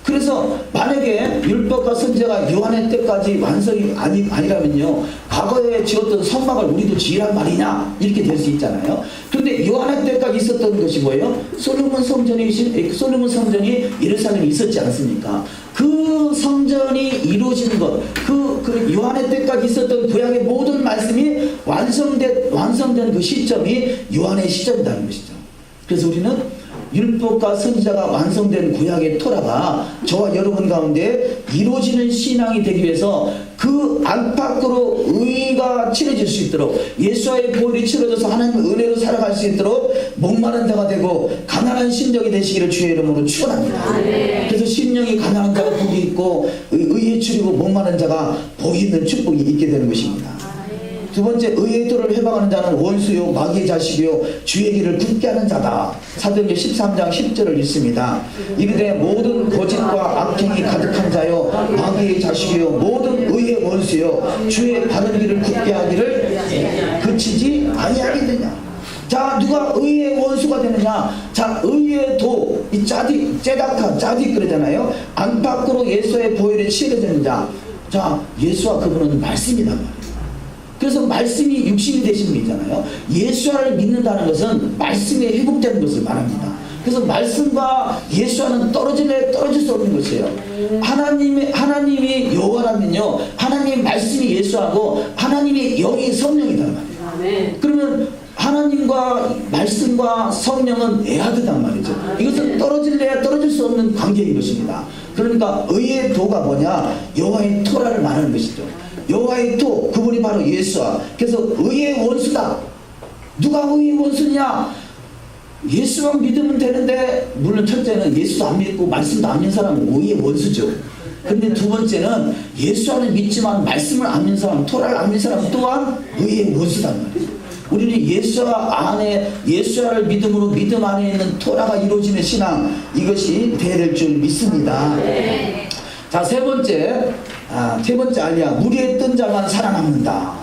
A: 그래서 만약에 율법과 선지자가 요한의 때까지 완성이 아니라면요, 과거에 지었던 성막을 우리도 지으란 말이냐 이렇게 될 수 있잖아요. 그런데 요한의 때까지 있었던 것이 뭐예요? 솔로몬 성전이 예루살렘에 있었지 않습니까? 그 성전이 이루어지는 것, 그 요한의 때까지 있었던 구약의 모든 말씀이 완성된 그 시점이 요한의 시점이라는 것이죠. 그래서 우리는 율법과 선지자가 완성된 구약의 토라가 저와 여러분 가운데 이루어지는 신앙이 되기 위해서 그 안팎으로 의가 칠해질 수 있도록, 예수와의 보혈이 치러져서 하나님의 은혜로 살아갈 수 있도록 목마른 자가 되고 가난한 심령이 되시기를 주의 이름으로 축원합니다. 그래서 심령이 가난한 자가 복이 있고 의에 추리고 목마른 자가 복이 있는 축복이 있게 되는 것입니다. 두 번째, 의의 도를 해방하는 자는 원수요 마귀의 자식이요 주의 길을 굳게 하는 자다. 사도행전 13장 10절을 읽습니다. 이르되 모든 거짓과 악행이 가득한 자요 마귀의 자식이요 모든 의의 원수요 주의 바른 길을 굳게 하기를 그치지 아니하겠느냐. 자, 누가 의의 원수가 되느냐? 자, 의의 도, 이 짜딕 그러잖아요. 안팎으로 예수의 보혈에 치러지는 자. 자, 예수와 그분은 말씀이란 말이에요. 그래서 말씀이 육신이 되신 분이잖아요. 예수와를 믿는다는 것은 말씀이 회복되는 것을 말합니다. 그래서 말씀과 예수와는 떨어질 수 없는 것이에요. 하나님이 여호와라면요, 하나님의 말씀이 예수하고 하나님의 영이 성령이단 말이에요. 그러면 하나님과 말씀과 성령은 에하드단 말이죠. 이것은 떨어질래야 떨어질 수 없는 관계인 것입니다. 그러니까 의의 도가 뭐냐? 여호와의 토라를 말하는 것이죠. 여호와의 도, 그분이 바로 예수와. 그래서 의의 원수다. 누가 의의 원수냐? 예수만 믿으면 되는데, 물론 첫째는 예수도 안 믿고 말씀도 안 믿는 사람은 의의 원수죠. 근데 두 번째는 예수와는 믿지만 말씀을 안 믿는 사람, 토라를 안 믿는 사람 또한 의의 원수단 말이에요. 우리는 예수와를 믿음으로 믿음 안에 있는 토라가 이루어지는 신앙, 이것이 돼야 될 줄 믿습니다. 자, 세 번째 알리야, 무리에 뜬 자만 살아남는다.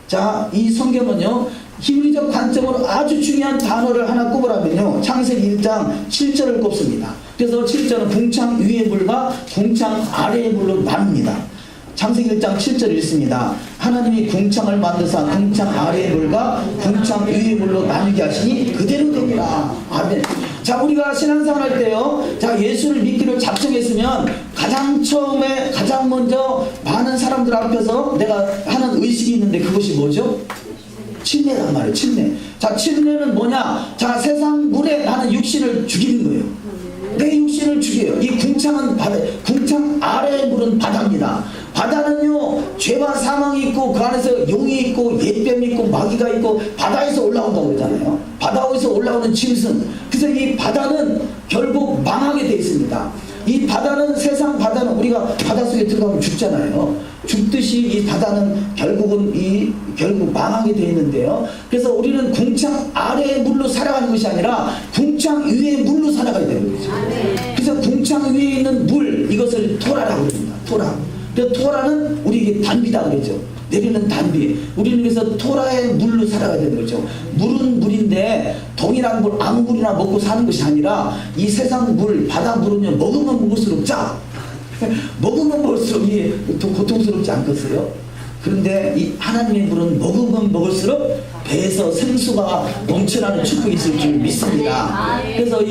A: 자, 이 성경은요, 히브리적 관점으로 아주 중요한 단어를 하나 꼽으라면요, 창세기 1장 7절을 꼽습니다. 그래서 7절은 궁창 위의 물과 궁창 아래의 물로 나눕니다. 창세기 1장 7절 읽습니다. 하나님이 궁창을 만드사 궁창 아래의 물과 궁창 위의 물로 나누게 하시니 그대로 되니라. 아멘. 자, 우리가 신앙생활 할 때요, 자, 예수를 믿기로 작정했으면 가장 먼저 많은 사람들 앞에서 내가 하는 의식이 있는데, 그것이 뭐죠? 침례란 말이에요. 침례. 자, 침례는 뭐냐? 자, 세상 물에 나는 육신을 죽이는 거예요. 내 육신을 죽여요. 이 궁창은 바다, 궁창 아래의 물은 바다입니다. 바다는요, 죄와 사망이 있고, 그 안에서 용이 있고, 옛뱀이 있고, 마귀가 있고, 바다에서 올라온다고 그러잖아요. 바다에서 올라오는 짐승. 그래서 이 바다는 결국 망하게 되어 있습니다. 이 바다는, 세상 바다는 우리가 바닷속에 들어가면 죽잖아요. 죽듯이 이 바다는 결국 망하게 되어 있는데요. 그래서 우리는 궁창 아래의 물로 살아가는 것이 아니라 궁창 위의 물로 살아가야 되는 거죠. 그래서 궁창 위에 있는 물, 이것을 토라라고 합니다. 토라. 그래서 토라는 우리에게 단비다 그러죠. 내리는 단비. 우리는 그래서 토라의 물로 살아가야 되는 거죠. 물은 물인데 동일한 물, 아무 물이나 먹고 사는 것이 아니라 이 세상 물, 바다 물은요, 먹으면 먹을수록 짜. 먹으면 먹을수록 이게 고통스럽지 않겠어요? 그런데 이 하나님의 물은 먹으면 먹을수록 배에서 생수가 넘쳐나는 축복이 있을 줄 믿습니다. 그래서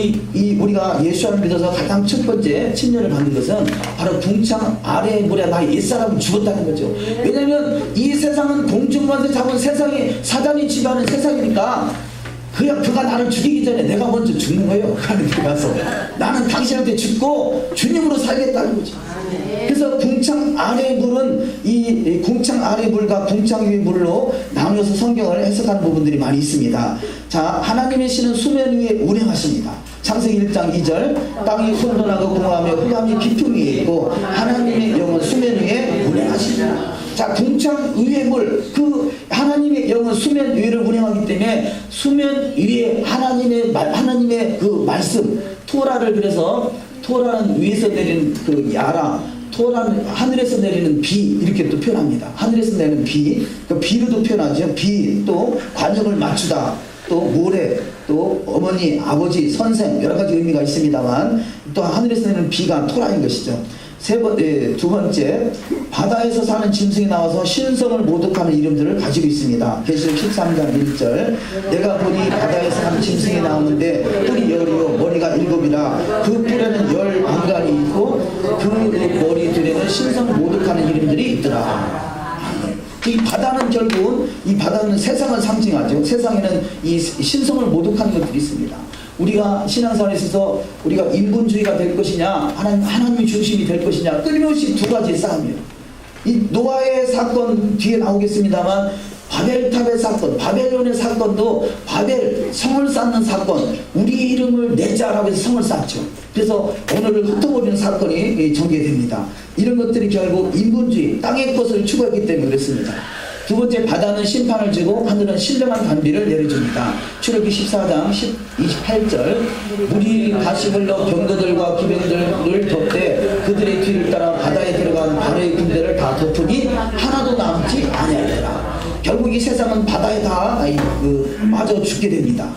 A: 우리가 예수를 믿어서 가장 첫 번째 침례를 받는 것은 바로 궁창 아래의 물에 나의 옛사람은 죽었다는 거죠. 왜냐하면 이 세상은 공중만세 잡은 세상이 사단이 지배하는 세상이니까 그가 나를 죽이기 전에 내가 먼저 죽는 거예요. 하나님 가서 나는 당신한테 죽고 주님으로 살겠다는 거죠. 그래서 궁창 아래의 물은 이 궁창 아래의 물과 궁창 위의 물로 나누어서 성경을 해석하는 부분들이 많이 있습니다. 자, 하나님의 신은 수면 위에 운행하십니다. 창세기 1장 2절 땅이 혼돈하고 공허하며 흑암이 깊음 위에 있고 하나님의 영은 수면 위에 운행하십니다. 자, 궁창 위의 물, 그 하나님의 영은 수면 위를 운행하기 때문에 수면 위에 하나님의 그 말씀 토라를, 그래서 토라는 위에서 내리는 그 야라, 토라는 하늘에서 내리는 비, 이렇게 또 표현합니다. 하늘에서 내리는 비, 그 비로도 표현하죠. 비, 또 관역을 맞추다, 또 모래, 또 어머니, 아버지, 선생, 여러 가지 의미가 있습니다만 또 하늘에서 내리는 비가 토라인 것이죠. 두 번째, 바다에서 사는 짐승이 나와서 신성을 모독하는 이름들을 가지고 있습니다. 계시록 13장 1절 내가 보니 바다에서 사는 짐승이 나오는데 뿔이 열이요 머리가 7이라 그 뿔에는 10안간이 있고 그 머리들에는 신성을 모독하는 이름들이 있더라. 이 바다는 결국은, 이 바다는 세상을 상징하죠. 세상에는 이 신성을 모독하는 것들이 있습니다. 우리가 신앙생활에 있어서 우리가 인본주의가 될 것이냐, 하나님 중심이 될 것이냐, 끊임없이 두 가지의 싸움이에요. 이 노아의 사건 뒤에 나오겠습니다만 바벨탑의 사건, 바벨론의 사건도 바벨 성을 쌓는 사건, 우리 이름을 내자라고 해서 성을 쌓죠. 그래서 오늘을 흩어버리는 사건이 전개됩니다. 이런 것들이 결국 인본주의, 땅의 것을 추구했기 때문에 그렇습니다. 두 번째, 바다는 심판을 주고 하늘은 신령한 단비를 내려줍니다. 출애굽기 14장 28절 물이 다시 흘러 병거들과 기병들을 덮되 그들의 뒤를 따라 바다에 들어간 바로의 군대를 다 덮으니 하나도 남지 아니하리라. 결국 이 세상은 바다에 다 맞아 죽게 됩니다.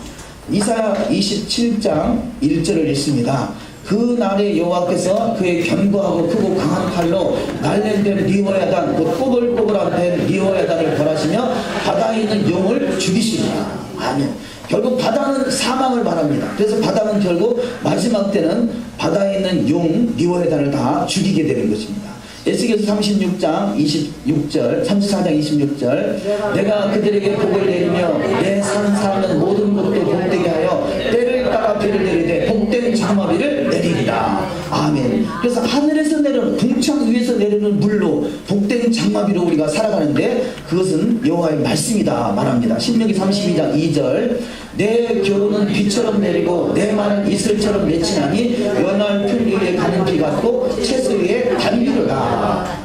A: 이사야 27장 1절을 읽습니다. 그 날에 여호와께서 그의 견고하고 크고 강한 칼로 날랜된 리워야단, 곧 꼬불꼬불한 된 리워야단을 벌하시며 바다에 있는 용을 죽이시리라. 아멘. 결국 바다는 사망을 말합니다. 그래서 바다는 결국 마지막 때는 바다에 있는 용 리워야단을 다 죽이게 되는 것입니다. 에스겔서 36장 26절, 34장 26절 내가 그들에게 복을 내리며 내 사는 모든 것도 복되게 하여 때를 따라 비를 내리되 복된 장마비를 내리리라. 아멘. 그래서 하늘에서 내려오는, 궁창 위에서 내리는 물로 복된 장마비로 우리가 살아가는데 그것은 여호와의 말씀이다 말합니다. 신명기 32장 2절 내 교훈은 비처럼 내리고 내 말은 이슬처럼 맺히나니 연할 풀 위에 가는 비 같고 채소 위에 단비로다.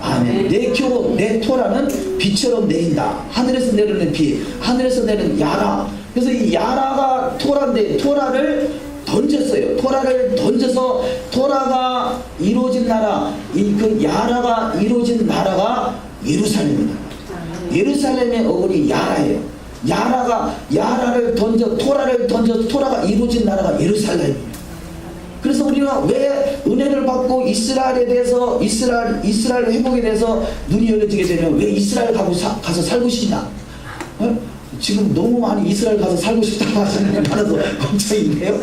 A: 아멘. 내 교훈, 내 토라는 비처럼 내린다. 하늘에서 내리는 비, 하늘에서 내리는 야라. 그래서 이 야라가 토라인데 토라를 던졌어요. 토라를 던져서 토라가 이루어진 나라, 그 야라가 이루어진 나라가 예루살렘입니다. 예루살렘의 어원이 야라예요. 야라를 던져, 토라를 던져 토라가 이루어진 나라가 예루살렘입니다. 그래서 우리가 왜 은혜를 받고 이스라엘에 대해서 이스라엘 회복에 대해서 눈이 열려지게 되면 왜 이스라엘 가서 살고 싶나? 지금 너무 많이 이스라엘 가서 살고 싶다고 하시는 게 많아서 걱정인데요.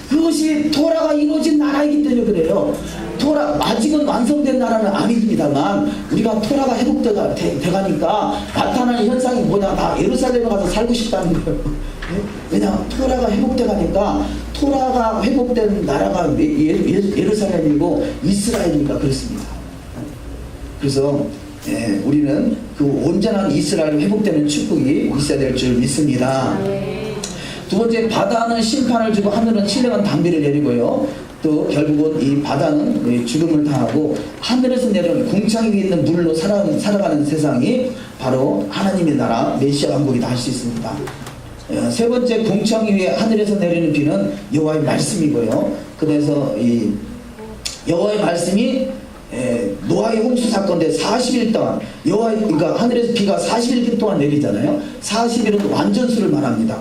A: 그것이 토라가 이루어진 나라이기 때문에 그래요. 토라 아직은 완성된 나라는 아닙니다만 우리가 토라가 회복돼가니까 나타나는 현상이 뭐냐, 나 예루살렘에 가서 살고 싶다는 거예요. 왜냐, 토라가 회복돼가니까 토라가 회복된 나라가 예루살렘이고 이스라엘이니까 그렇습니다. 그래서 우리는 그 온전한 이스라엘이 회복되는 축복이 있어야 될 줄 믿습니다. 두 번째, 바다는 심판을 주고 하늘은 신령한 담비를 내리고요. 또 결국은 이 바다는 죽음을 당하고 하늘에서 내려온 궁창 위에 있는 물로 살아가는 세상이 바로 하나님의 나라 메시아 왕국이다 할 수 있습니다. 세 번째, 궁창 위에 하늘에서 내리는 비는 여호와의 말씀이고요. 그래서 이 여호와의 말씀이 노아의 홍수 사건 때 40일 동안 그러니까 하늘에서 비가 40일 동안 내리잖아요. 40일은 완전수를 말합니다.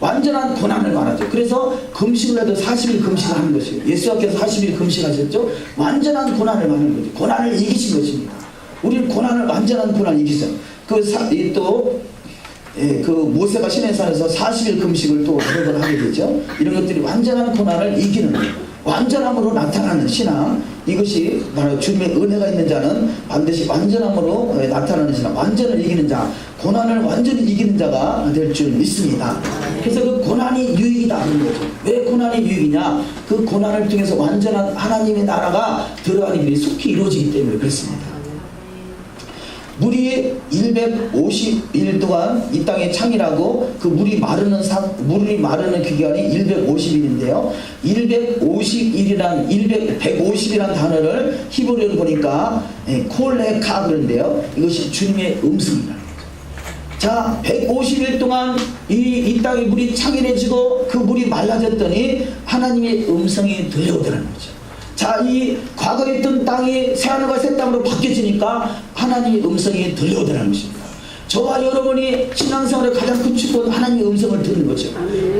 A: 완전한 고난을 말하죠. 그래서 금식을 해도 40일 금식을 하는 것이에요. 예수께서 40일 금식하셨죠. 완전한 고난을 말하는 거죠. 고난을 이기신 것입니다. 우리는 완전한 고난을 이기죠. 그 모세가 시내산에서 40일 금식을 또 노력을 하게 되죠. 이런 것들이 완전한 고난을 이기는 완전함으로 나타나는 신앙, 이것이 바로 주님의 은혜가 있는 자는 반드시 완전함으로 나타나는 신앙, 완전을 이기는 자, 고난을 완전히 이기는 자가 될 줄 믿습니다. 그래서 그 고난이 유익이다 하는 거죠. 왜 고난이 유익이냐? 그 고난을 통해서 완전한 하나님의 나라가 들어가는 길이 속히 이루어지기 때문에 그렇습니다. 물이 150일 동안 이 땅에 창이라고, 그 물이 마르는 기간이 150일인데요. 150이란 단어를 히브리어로 보니까 콜레카 그런데요. 이것이 주님의 음성이라는 거죠. 자, 150일 동안 이 땅에 물이 창이해지고 그 물이 말라졌더니 하나님의 음성이 들려오더라는 거죠. 자, 이 과거에 있던 땅이 새하늘과 새 땅으로 바뀌어지니까 하나님의 음성이 들려오더라는 것입니다. 저와 여러분이 신앙생활의 가장 큰 축복은 하나님의 음성을 듣는 거죠.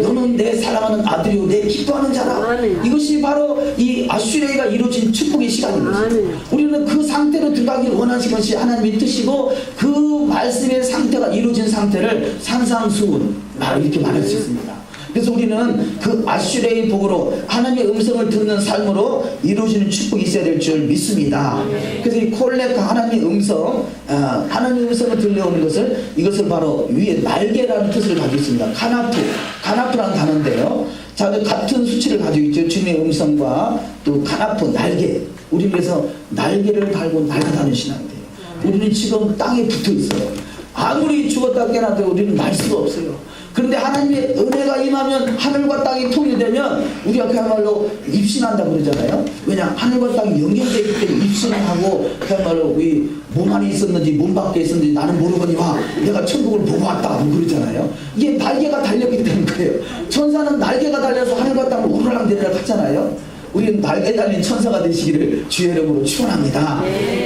A: 너는 내 사랑하는 아들이요 내 기뻐하는 자라. 이것이 바로 이 아슈레이가 이루어진 축복의 시간인 것입니다. 우리는 그 상태로 들어가기를 원하시는 것이 하나님의 뜻이고, 그 말씀의 상태가 이루어진 상태를 산상수훈 이렇게 말할 수 있습니다. 그래서 우리는 그 아슈레의 복으로 하나님의 음성을 듣는 삶으로 이루어지는 축복이 있어야 될 줄 믿습니다. 그래서 이 콜레카 하나님의 음성을 들려오는 이것을 바로 위에 날개라는 뜻을 가지고 있습니다. 카나프라는 단어인데요. 자, 같은 수치를 가지고 있죠. 주님의 음성과 또 카나프, 날개. 우리 그래서 날개를 달고 날아가는 신앙이에요. 우리는 지금 땅에 붙어 있어요. 아무리 죽었다 깨어나도 우리는 날 수가 없어요. 그런데 하나님의 은혜가 임하면 하늘과 땅이 통일되면 우리가 그야말로 입신한다고 그러잖아요. 왜냐, 하늘과 땅이 연결되어 있기 때문에 입신을 하고 그야말로 우리 몸 안에 있었는지 몸 밖에 있었는지 나는 모르거니와 내가 천국을 보고 왔다 그러잖아요. 이게 날개가 달렸기 때문이에요. 천사는 날개가 달려서 하늘과 땅을 오르락내리락 하잖아요. 우리는 날개 달린 천사가 되시기를 주의 이름으로 축원합니다.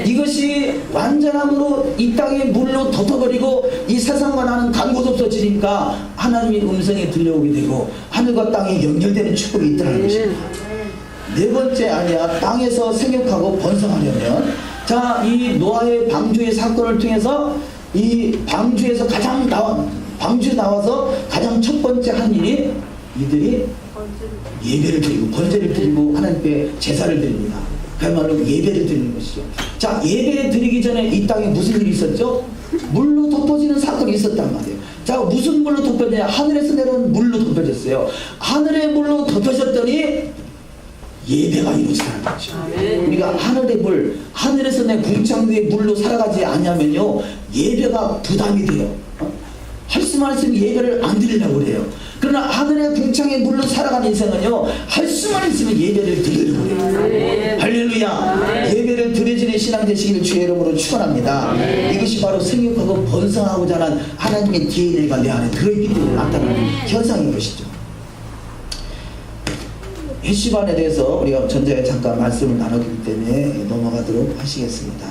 A: 이것이 완전함으로 이 땅에 물로 덮어버리고 이 세상과 나는 간 곳 없어지니까 하나님의 음성이 들려오게 되고 하늘과 땅이 연결되는 축복이 있다는 것입니다. 네 번째, 땅에서 생육하고 번성하려면, 자, 이 노아의 방주의 사건을 통해서 이 방주에서 방주에 나와서 가장 첫 번째 한 일이 이들이 예배를 드리고 번제를 드리고 하나님께 제사를 드립니다. 그야말로 예배를 드리는 것이죠. 자, 예배를 드리기 전에 이 땅에 무슨 일이 있었죠? 물로 덮어지는 사건이 있었단 말이에요. 자, 무슨 물로 덮어졌냐? 하늘에서 내려온 물로 덮어졌어요. 하늘의 물로 덮어졌더니 예배가 이루어지는 거죠. 우리가 하늘의 물, 하늘에서 내 궁창 위에 물로 살아가지 않냐면요, 예배가 부담이 돼요. 할 수만 있으면 예배를 안 드리려고 그래요. 그러나 하늘의 궁창에 물로 살아가는 인생은요, 할 수만 있으면 예배를 드리려고 해요. 할렐루야. 예배를 드려지는 신앙 되시기를 주의 이름으로 축원합니다. 이것이 바로 생육하고 번성하고자 하는 하나님의 DNA가 내 안에 들어있기 때문에 나타나는 현상인 것이죠. 해시반에 대해서 우리가 전자에 잠깐 말씀을 나눴기 때문에 넘어가도록 하시겠습니다.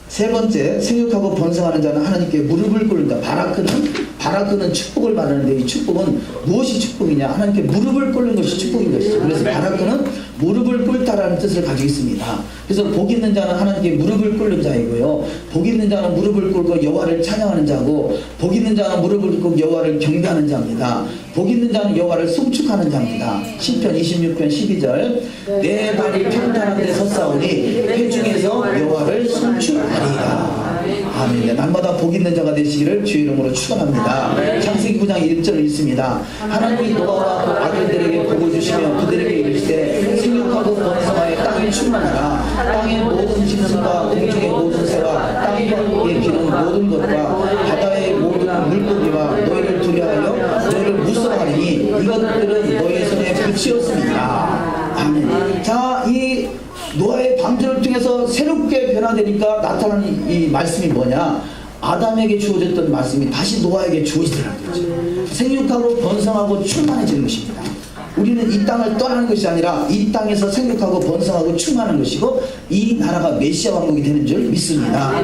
A: 세 번째, 생육하고 번성하는 자는 하나님께 무릎을 꿇는다. 바라크는 바라크는 축복을 말하는데 이 축복은 무엇이 축복이냐? 하나님께 무릎을 꿇는 것이 축복인 것이죠. 그래서 바라크는 무릎을 꿇다라는 뜻을 가지고 있습니다. 그래서 복 있는 자는 하나님께 무릎을 꿇는 자이고요. 복 있는 자는 무릎을 꿇고 여호와를 찬양하는 자고, 복 있는 자는 무릎을 꿇고 여호와를 경배하는 자입니다. 복 있는 자는 여호와를 송축하는 자입니다. 시편 26편 12절 내 발이 평탄한 데 섰사오니 회중에서 여호와를 송축하리이다. 아멘. 날마다 복 있는 자가 되시기를 주의 이름으로 축원합니다. 창세기 9장 1절을 읽습니다. 하나님이 노아와 그 아들들에게 복을 주시며 그들에게 이르시되 생육하고 번성하여 땅이 충만하라. 땅의 모든 짐승과 공중의 모든 새와 땅 위에 기는 모든 것과 바다의 모든 물고기와 너희를 두려하여 너희를 무서워하리니 이것들은 너희의 손에 붙이었습니다. 아멘. 자, 이 노아의 방주를 통해서 새롭게 변화되니까 나타나는 이 말씀이 뭐냐? 아담에게 주어졌던 말씀이 다시 노아에게 주어지더라는 거죠. 생육하고 번성하고 충만해지는 것입니다. 우리는 이 땅을 떠나는 것이 아니라 이 땅에서 생육하고 번성하고 충만한 것이고 이 나라가 메시아 왕국이 되는 줄 믿습니다.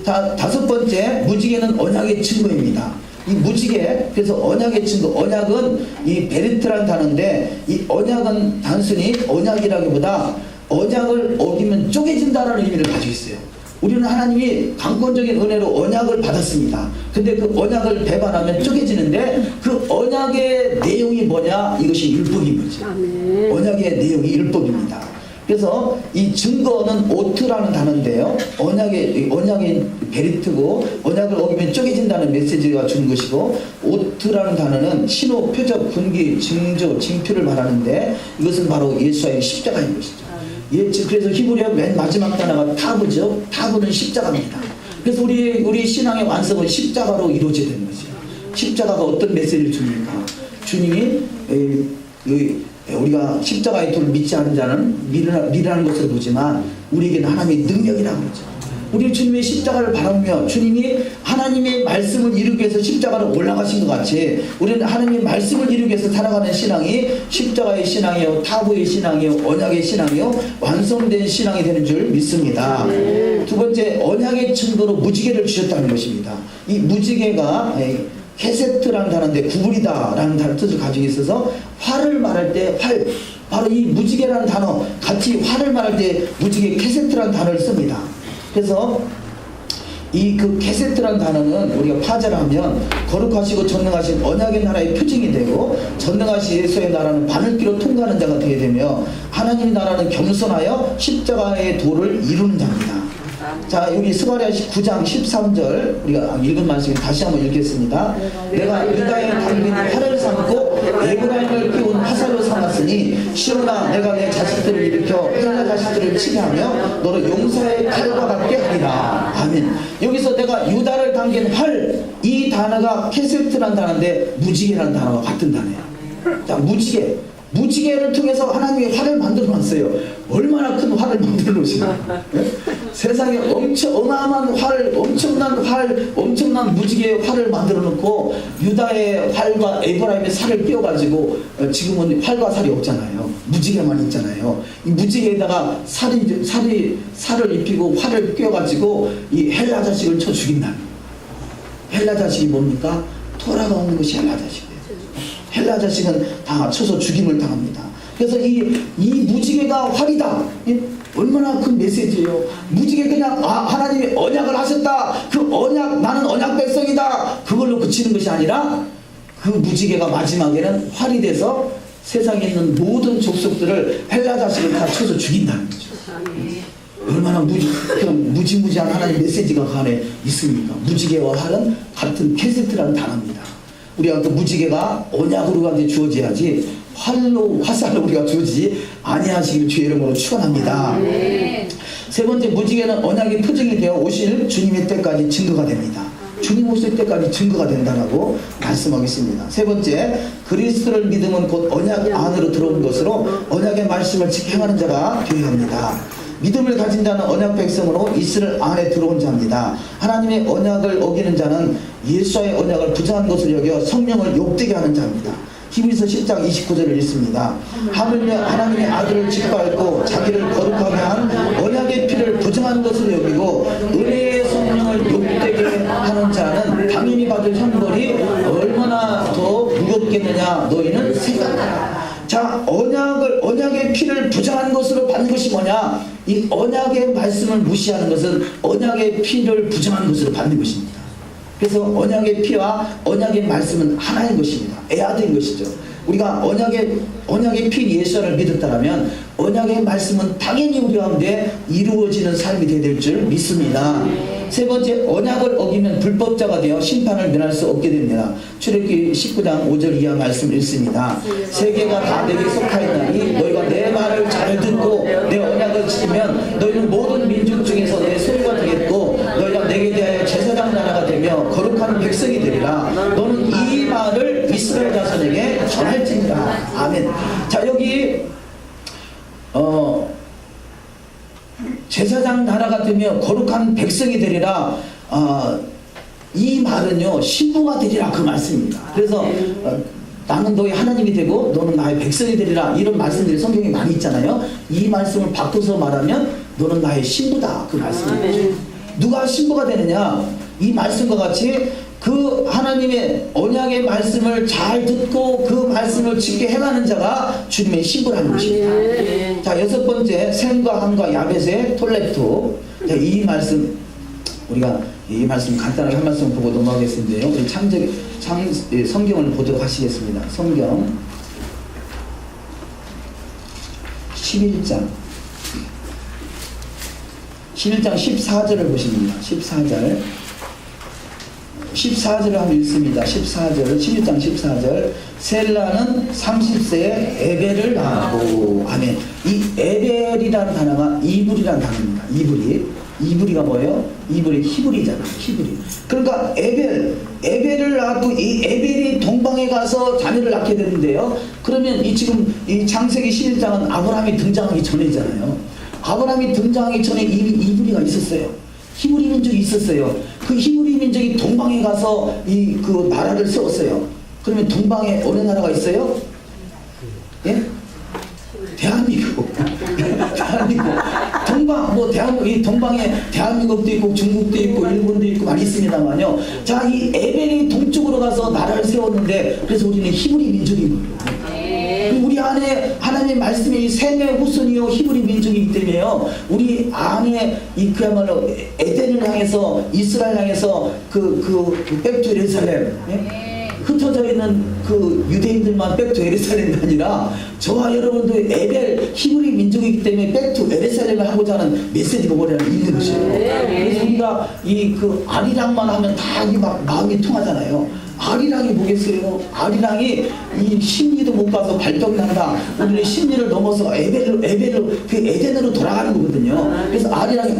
A: 자, 다섯 번째, 무지개는 언약의 증거입니다. 이 무지개, 그래서 언약의 증거, 언약은 이 베르트라는 단어인데 이 언약은 단순히 언약이라기보다 언약을 어기면 쪼개진다라는 의미를 가지고 있어요. 우리는 하나님이 강권적인 은혜로 언약을 받았습니다. 근데 그 언약을 배반하면 쪼개지는데 그 언약의 내용이 뭐냐? 이것이 율법인 거죠. 언약의 내용이 율법입니다. 그래서 이 증거는 오트라는 단어인데요. 언약의 베리트고 언약을 어기면 쪼개진다는 메시지가 준 것이고, 오트라는 단어는 신호, 표적, 분기, 징조, 징표를 말하는데 이것은 바로 예수와의 십자가인 것이죠. 그래서 히브리어 맨 마지막 단어가 타브죠. 타브는 십자가입니다. 그래서 우리 신앙의 완성은 십자가로 이루어져야 되는 거죠. 십자가가 어떤 메시지를 줍니까? 주님이 우리가 십자가의 도를 믿지 않는 자는 미련한 것으로 보지만 우리에게는 하나님의 능력이라고 그러죠. 우리 주님의 십자가를 바라보며 주님이 하나님의 말씀을 이루기 위해서 십자가로 올라가신 것 같이 우리는 하나님의 말씀을 이루기 위해서 살아가는 신앙이 십자가의 신앙이요, 타부의 신앙이요, 언약의 신앙이요, 완성된 신앙이 되는 줄 믿습니다. 두 번째, 언약의 증거로 무지개를 주셨다는 것입니다. 이 무지개가 케세트라는 단어인데 구부리다라는 단어 뜻을 가지고 있어서 활을 말할 때 활, 바로 이 무지개라는 단어 같이 활을 말할 때 무지개 케세트라는 단어를 씁니다. 그래서 이 그 케세트라는 단어는 우리가 파자를 하면 거룩하시고 전능하신 언약의 나라의 표징이 되고, 전능하신 예수의 나라는 바늘기로 통과하는 자가 되게 되며 하나님의 나라는 겸손하여 십자가의 도를 이루는 자입니다. 자, 여기 스가랴 9장 13절 우리가 읽은 말씀 다시 한번 읽겠습니다. 내가 유다의 당긴 활을 삼고 에브라임을 끼운 화살로 삼았으니 시온아 내가 내 자식들을 일으켜 헬라 자식들을 치게 하며 너를 용사의 칼과 같게 하리라. 아멘. 여기서 내가 유다를 당긴 활, 이 단어가 케세트라는 단어인데 무지개라는 단어가 같은 단어예요. 자, 무지개를 통해서 하나님이 활을 만들어 놨어요. 얼마나 큰 활을 만들어 놓으시나. 세상에 어마어마한 활, 엄청난 무지개의 활을 만들어 놓고 유다의 활과 에브라임의 살을 끼워가지고 지금은 활과 살이 없잖아요. 무지개만 있잖아요. 이 무지개에다가 살을 입히고 활을 끼워가지고 이 헬라 자식을 쳐 죽인다는. 헬라 자식이 뭡니까? 토라가 없는 것이 헬라 자식이에요. 헬라 자식은 다 쳐서 죽임을 당합니다. 그래서 이 무지개가 활이다. 얼마나 큰 메시지예요. 무지개 그냥 하나님이 언약을 하셨다. 그 언약, 나는 언약 백성이다. 그걸로 그치는 것이 아니라 그 무지개가 마지막에는 활이 돼서 세상에 있는 모든 족속들을 헬라 자식을 다 쳐서 죽인다는 거죠. 얼마나 무지무지한 하나님의 메시지가 그 안에 있습니까? 무지개와 활은 같은 케세트라는 단어입니다. 우리가 그 무지개가 언약으로 주어져야지 화살로 우리가 주어지지 아니하시기를 주의 이름으로 축원합니다. 세 번째, 무지개는 언약의 표징이 되어 오실 주님의 때까지 증거가 됩니다. 주님 오실 때까지 증거가 된다라고 말씀하겠습니다. 세 번째, 그리스도를 믿으면 곧 언약 안으로 들어온 것으로 언약의 말씀을 지켜 행하는 자가 되어야 합니다. 믿음을 가진 자는 언약 백성으로 이스라엘 안에 들어온 자입니다. 하나님의 언약을 어기는 자는 예수와의 언약을 부정한 것을 여겨 성령을 욕되게 하는 자입니다. 히브리서 10장 29절을 읽습니다. 하물며 하나님의 아들을 짓밟고 자기를 거룩하게 한 언약의 피를 부정한 것을 여기고 은혜의 성령을 욕되게 하는 자는 당연히 받을 형벌이 얼마나 더 무겁겠느냐 너희는 생각하라. 자, 언약의 피를 부정한 것으로 받는 것이 뭐냐? 이 언약의 말씀을 무시하는 것은 언약의 피를 부정한 것으로 받는 것입니다. 그래서 언약의 피와 언약의 말씀은 하나인 것입니다. 애아들인 것이죠. 우리가 언약의 피 예수를 믿었다면 언약의 말씀은 당연히 우리 가운데 이루어지는 삶이 될 줄 믿습니다. 세 번째, 언약을 어기면 불법자가 되어 심판을 면할 수 없게 됩니다. 출애굽기 19장 5절 이하 말씀을 읽습니다. 세계가 다 내게 속하였나니 너희가 내 말을 잘 듣고 내 언약을 지키면 너희는 모든 민족 중에서 내 소유가 되겠고 너희가 내게 대하여 제사장 나라가 되며 거룩한 백성이 되리라. 너는 이 말을 이스라엘 자손에게 전할지니라. 아멘. 자, 여기 제사장 나라가 되며 거룩한 백성이 되리라. 이 말은요 신부가 되리라 그 말씀입니다. 그래서 나는 너희 하나님이 되고 너는 나의 백성이 되리라 이런 말씀들이 성경에 많이 있잖아요. 이 말씀을 바꿔서 말하면 너는 나의 신부다 그 말씀이죠. 누가 신부가 되느냐? 이 말씀과 같이 그 하나님의 언약의 말씀을 잘 듣고 그 말씀을 지키게 행하는 자가 주님의 신부라는 것입니다. 자, 여섯 번째, 셈과 함과 야벳의 톨레토. 자, 이 말씀 우리가 이 말씀 간단하게 한 말씀 보고 넘어가겠는데요. 우리 성경을 보도록 하시겠습니다. 성경 11장 14절을 보십니다. 14절을 한번 읽습니다. 11장 14절. 셀라는 30세에 에벨을 낳았고. 아멘. 이 에벨이라는 단어가 이불이라는 단어입니다. 이불이가 뭐예요? 이불이 히브리잖아요. 히브리. 그러니까 에벨을 낳고 이 에벨이 동방에 가서 자녀를 낳게 되는데요. 그러면 지금 이 창세기 11장은 아브라함이 등장하기 전이잖아요. 아브라함이 등장하기 전에 이미 이브리가 있었어요. 히브리 민족이 있었어요. 그 히브리 민족이 동방에 가서 그 나라를 세웠어요. 그러면 동방에 어느 나라가 있어요? 예? 대한민국. 이 동방에 대한민국도 있고 중국도 있고 일본도 있고 많이 있습니다만요. 자, 이 에벨이 동쪽으로 가서 나라를 세웠는데 그래서 우리는 히브리 민족인 거예요. 우리 안에 하나님의 말씀이 셈의 후손이요 히브리 민족이기 때문에요. 우리 안에 그야말로 에덴을 향해서 이스라엘 향해서 백투 예루살렘 흩어져 있는 그 유대인들만 백투 예루살렘이 아니라 저와 여러분도 에벨 히브리 민족이기 때문에 백투 예루살렘을 하고자 하는 메시지 보고라는 있는 것이에요. 그래서 우리가 그 아리랑만 하면 다 막 마음이 통하잖아요. 아리랑이 뭐겠어요? 아리랑이 이 심리도 못 가서 발동난다. 우리는 심리를 넘어서 에벨로 그 에덴으로 돌아가는 거거든요. 그래서 아리랑이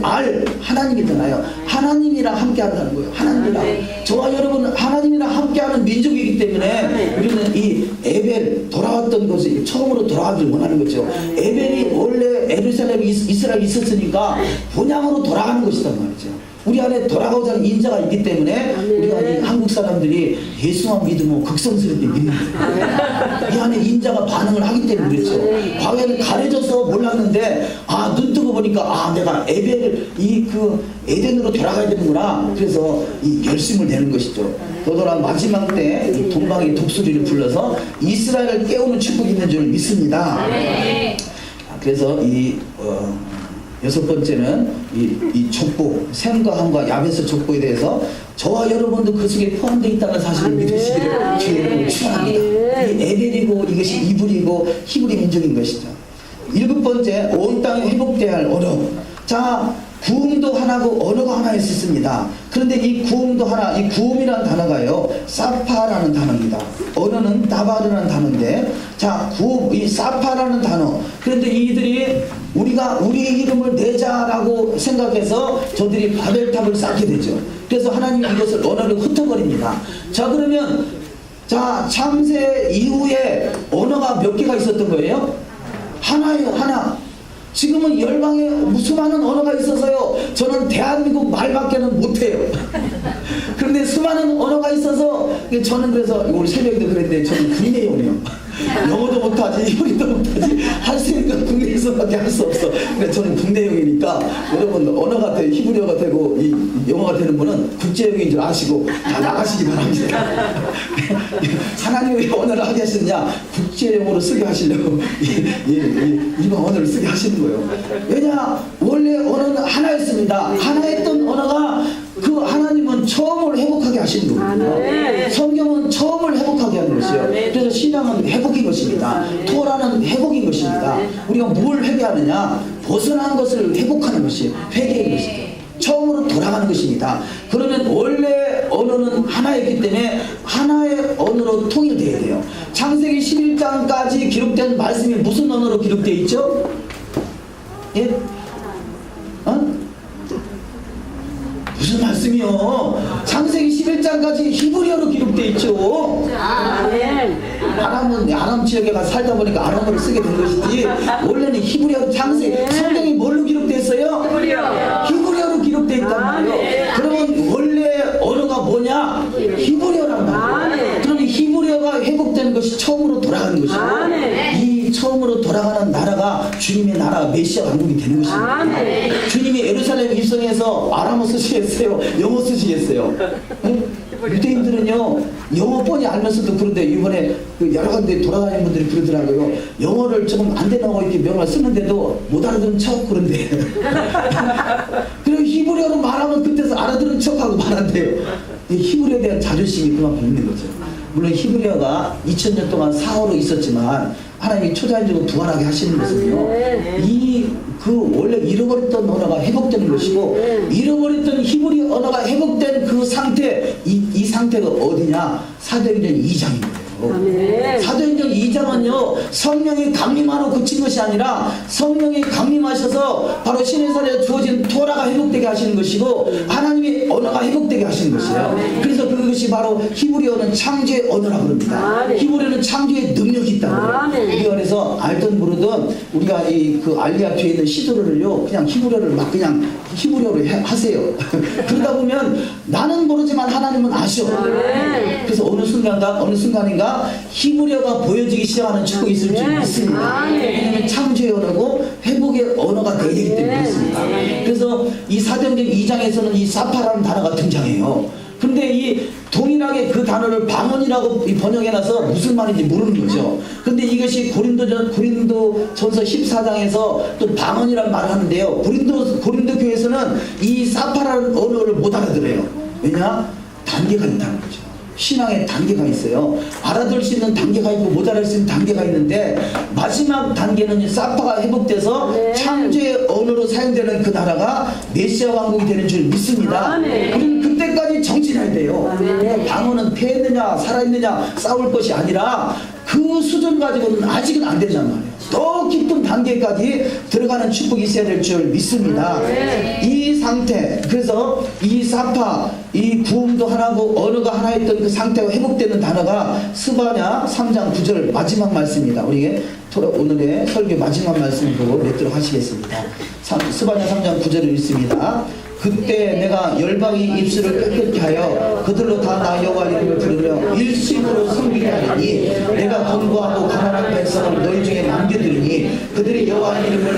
A: 하나님이잖아요. 하나님이랑 함께 한다는 거예요. 하나님이랑. 저와 여러분은 하나님이랑 함께하는 민족이기 때문에 우리는 이 에벨 돌아왔던 것이 처음으로 돌아가길 원하는 거죠. 에벨이 원래 예루살렘 이스라엘이 있었으니까 본향으로 돌아가는 것이란 말이죠. 우리 안에 돌아가고자 하는 인자가 있기 때문에 우리가 이 한국 사람들이 예수만 믿으면 극성스럽게 믿는 거예요. 이 안에 인자가 반응을 하기 때문에 그렇죠. 과거에는 가려져서 몰랐는데 눈 뜨고 보니까 내가 에덴으로 돌아가야 되는구나. 그래서 이 결심을 내는 것이죠. 더더나 마지막 때 동방의 독수리를 불러서 이스라엘을 깨우는 축복이 있는 줄 믿습니다. 그래서 여섯 번째는 이 족보, 셈과 함과 야벳의 족보에 대해서 저와 여러분도 그 속에 포함되어 있다는 사실을 믿으시기를 주님으로 축원합니다. 이 에벨이고 이것이 이불이고 히브리 민족인 것이죠. 일곱 번째, 온 땅에 회복되어야 할 언어. 자, 구음도 하나고 언어가 하나 있었습니다. 그런데 이 구음도 하나, 이 구음이라는 단어가요, 사파라는 단어입니다. 언어는 다바르라는 단어인데, 자, 구음, 이 사파라는 단어. 그런데 이들이 우리가 우리 이름을 내자라고 생각해서 저들이 바벨탑을 쌓게 되죠. 그래서 하나님이 이것을 언어를 흩어버립니다. 자, 그러면 창세 이후에 언어가 몇 개가 있었던 거예요? 하나예요, 하나. 지금은 열방에 수많은 언어가 있어서요, 저는 대한민국 말밖에는 못해요. 그런데 수많은 언어가 있어서 저는 그래서 우리 새벽에도 그랬는데 저는 국내용이에요. 영어도 못하지, 히브리도 못하지, 할 수 있는 건 국내에서밖에 할 수 없어. 그러니까 저는 국내용이니까 여러분 언어가 되고 히브리어가 되고 이 영어가 되는 분은 국제형인 줄 아시고 다 나가시기 바랍니다. 하나님이 왜 언어를 하게 하셨냐? 국제용어로 쓰게 하시려고 이번 언어를 쓰게 하시는 거예요. 왜냐? 원래 언어는 하나였습니다. 하나였던 언어가 그 하나님은 처음을 회복하게 하시는 거예요. 성경은 처음을 회복하게 하는 것이에요. 그래서 신앙은 회복인 것입니다. 토라는 회복인 것입니다. 우리가 뭘 회개하느냐? 벗어난 것을 회복하는 것이 회개인 것이죠. 처음으로 돌아가는 것입니다. 그러면 원래 언어는 하나였기 때문에 하나의 언어로 통일되어야 돼요. 창세기 11장까지 기록된 말씀이 무슨 언어로 기록되어 있죠? 예? 무슨 말씀이요? 창세기 11장까지 히브리어로 기록되어 있죠. 아람 지역에 가서 살다 보니까 아람어를 쓰게 된 것이지 원래는 히브리어로 성경이 뭘로 기록됐어요? 히브리어로 기록되어 있단 말이에요. 그러면 원래 언어가 뭐냐? 히브리어란 말이에요. 그러면 히브리어가 회복되는 것이 처음으로 돌아가는 것이고 이 처음으로 돌아가는 나라가 주님의 나라 메시아 왕국이 되는 것입니다. 주님이 예루살렘 입성해서 아람어 쓰시겠어요? 영어 쓰시겠어요? 유대인들은요 영어 뻔히 알면서도 그런데 이번에 그 여러 군데 돌아다니는 분들이 그러더라고요. 영어를 조금 안 되나고 이렇게 명을 쓰는데도 못 알아듣는 척 그런데 그리고 히브리어로 말하면 그때서 알아듣는 척하고 말한대요. 이 히브리어에 대한 자존심이 그만큼 있는 거죠. 물론 히브리어가 2000년 동안 사어로 있었지만 하나님이 초자연적으로 부활하게 하시는 것은요 그 원래 잃어버렸던 언어가 회복되는 것이고 잃어버렸던 히브리 언어가 회복된 그 상태 이 상태가 어디냐? 사도행전 2장입니다. 사도행전 2장은요 성령이 강림하러 그친 것이 아니라 성령이 강림하셔서 바로 시내산에 주어진 토라가 회복되게 하시는 것이고 하나님의 언어가 회복되게 하시는 것이에요. 그래서 그것이 바로 히브리어는 창조의 언어라고 합니다. 히브리어는 창조의 능력이 있다고 해요. 우리가 그래서 알던 모르던 우리가 그 알리아 뒤에 있는 시도를요 그냥 히브리어를 막 그냥 히브리어로 하세요. 그러다 보면 나는 모르지만 하나님은 아셔. 그래서 어느 순간인가 히브리어가 보여지기 시작하는 축복이 있을 줄 믿습니다. 왜냐하면 창조의 언어고 회복의 언어가 되어야 되기 때문에 그렇습니다. 그래서 이 사도행전 2장에서는 이 사파라는 단어가 등장해요. 근데 이 동일하게 그 단어를 방언이라고 번역해놔서 무슨 말인지 모르는 거죠. 근데 이것이 고린도전서 14장에서 또 방언이라는 말을 하는데요. 고린도 교회에서는 이 사파라는 언어를 못 알아들어요. 왜냐? 단계가 있다는 거죠. 신앙에 단계가 있어요. 알아들 수 있는 단계가 있고 못 알아들 수 있는 단계가 있는데 마지막 단계는 사파가 회복돼서 창조의 언어로 사용되는 그 나라가 메시아 왕국이 되는 줄 믿습니다. 우리는 그때까지 정진해야 돼요. 방언은 패했느냐 살아있느냐 싸울 것이 아니라 그 수준 가지고는 아직은 안 되잖아 말이에요. 더 깊은 단계까지 들어가는 축복이 있어야 될 줄 믿습니다. 이 상태, 그래서 이 사파, 이 구음도 하나고 언어가 하나였던 그 상태가 회복되는 단어가 스바냐 3장 9절 마지막 말씀입니다. 우리 오늘의 설교 마지막 말씀을 보고 맺도록 하시겠습니다. 스바냐 3장 9절을 읽습니다. 그때 내가 열방의 입술을 깨끗게 하여 그들로 다 나 여호와 이름을 부르며 일심으로 섬기게 하리니 내가 권고하고 가난한 백성을 너희 중에 남겨두리니 그들이 여호와 이름을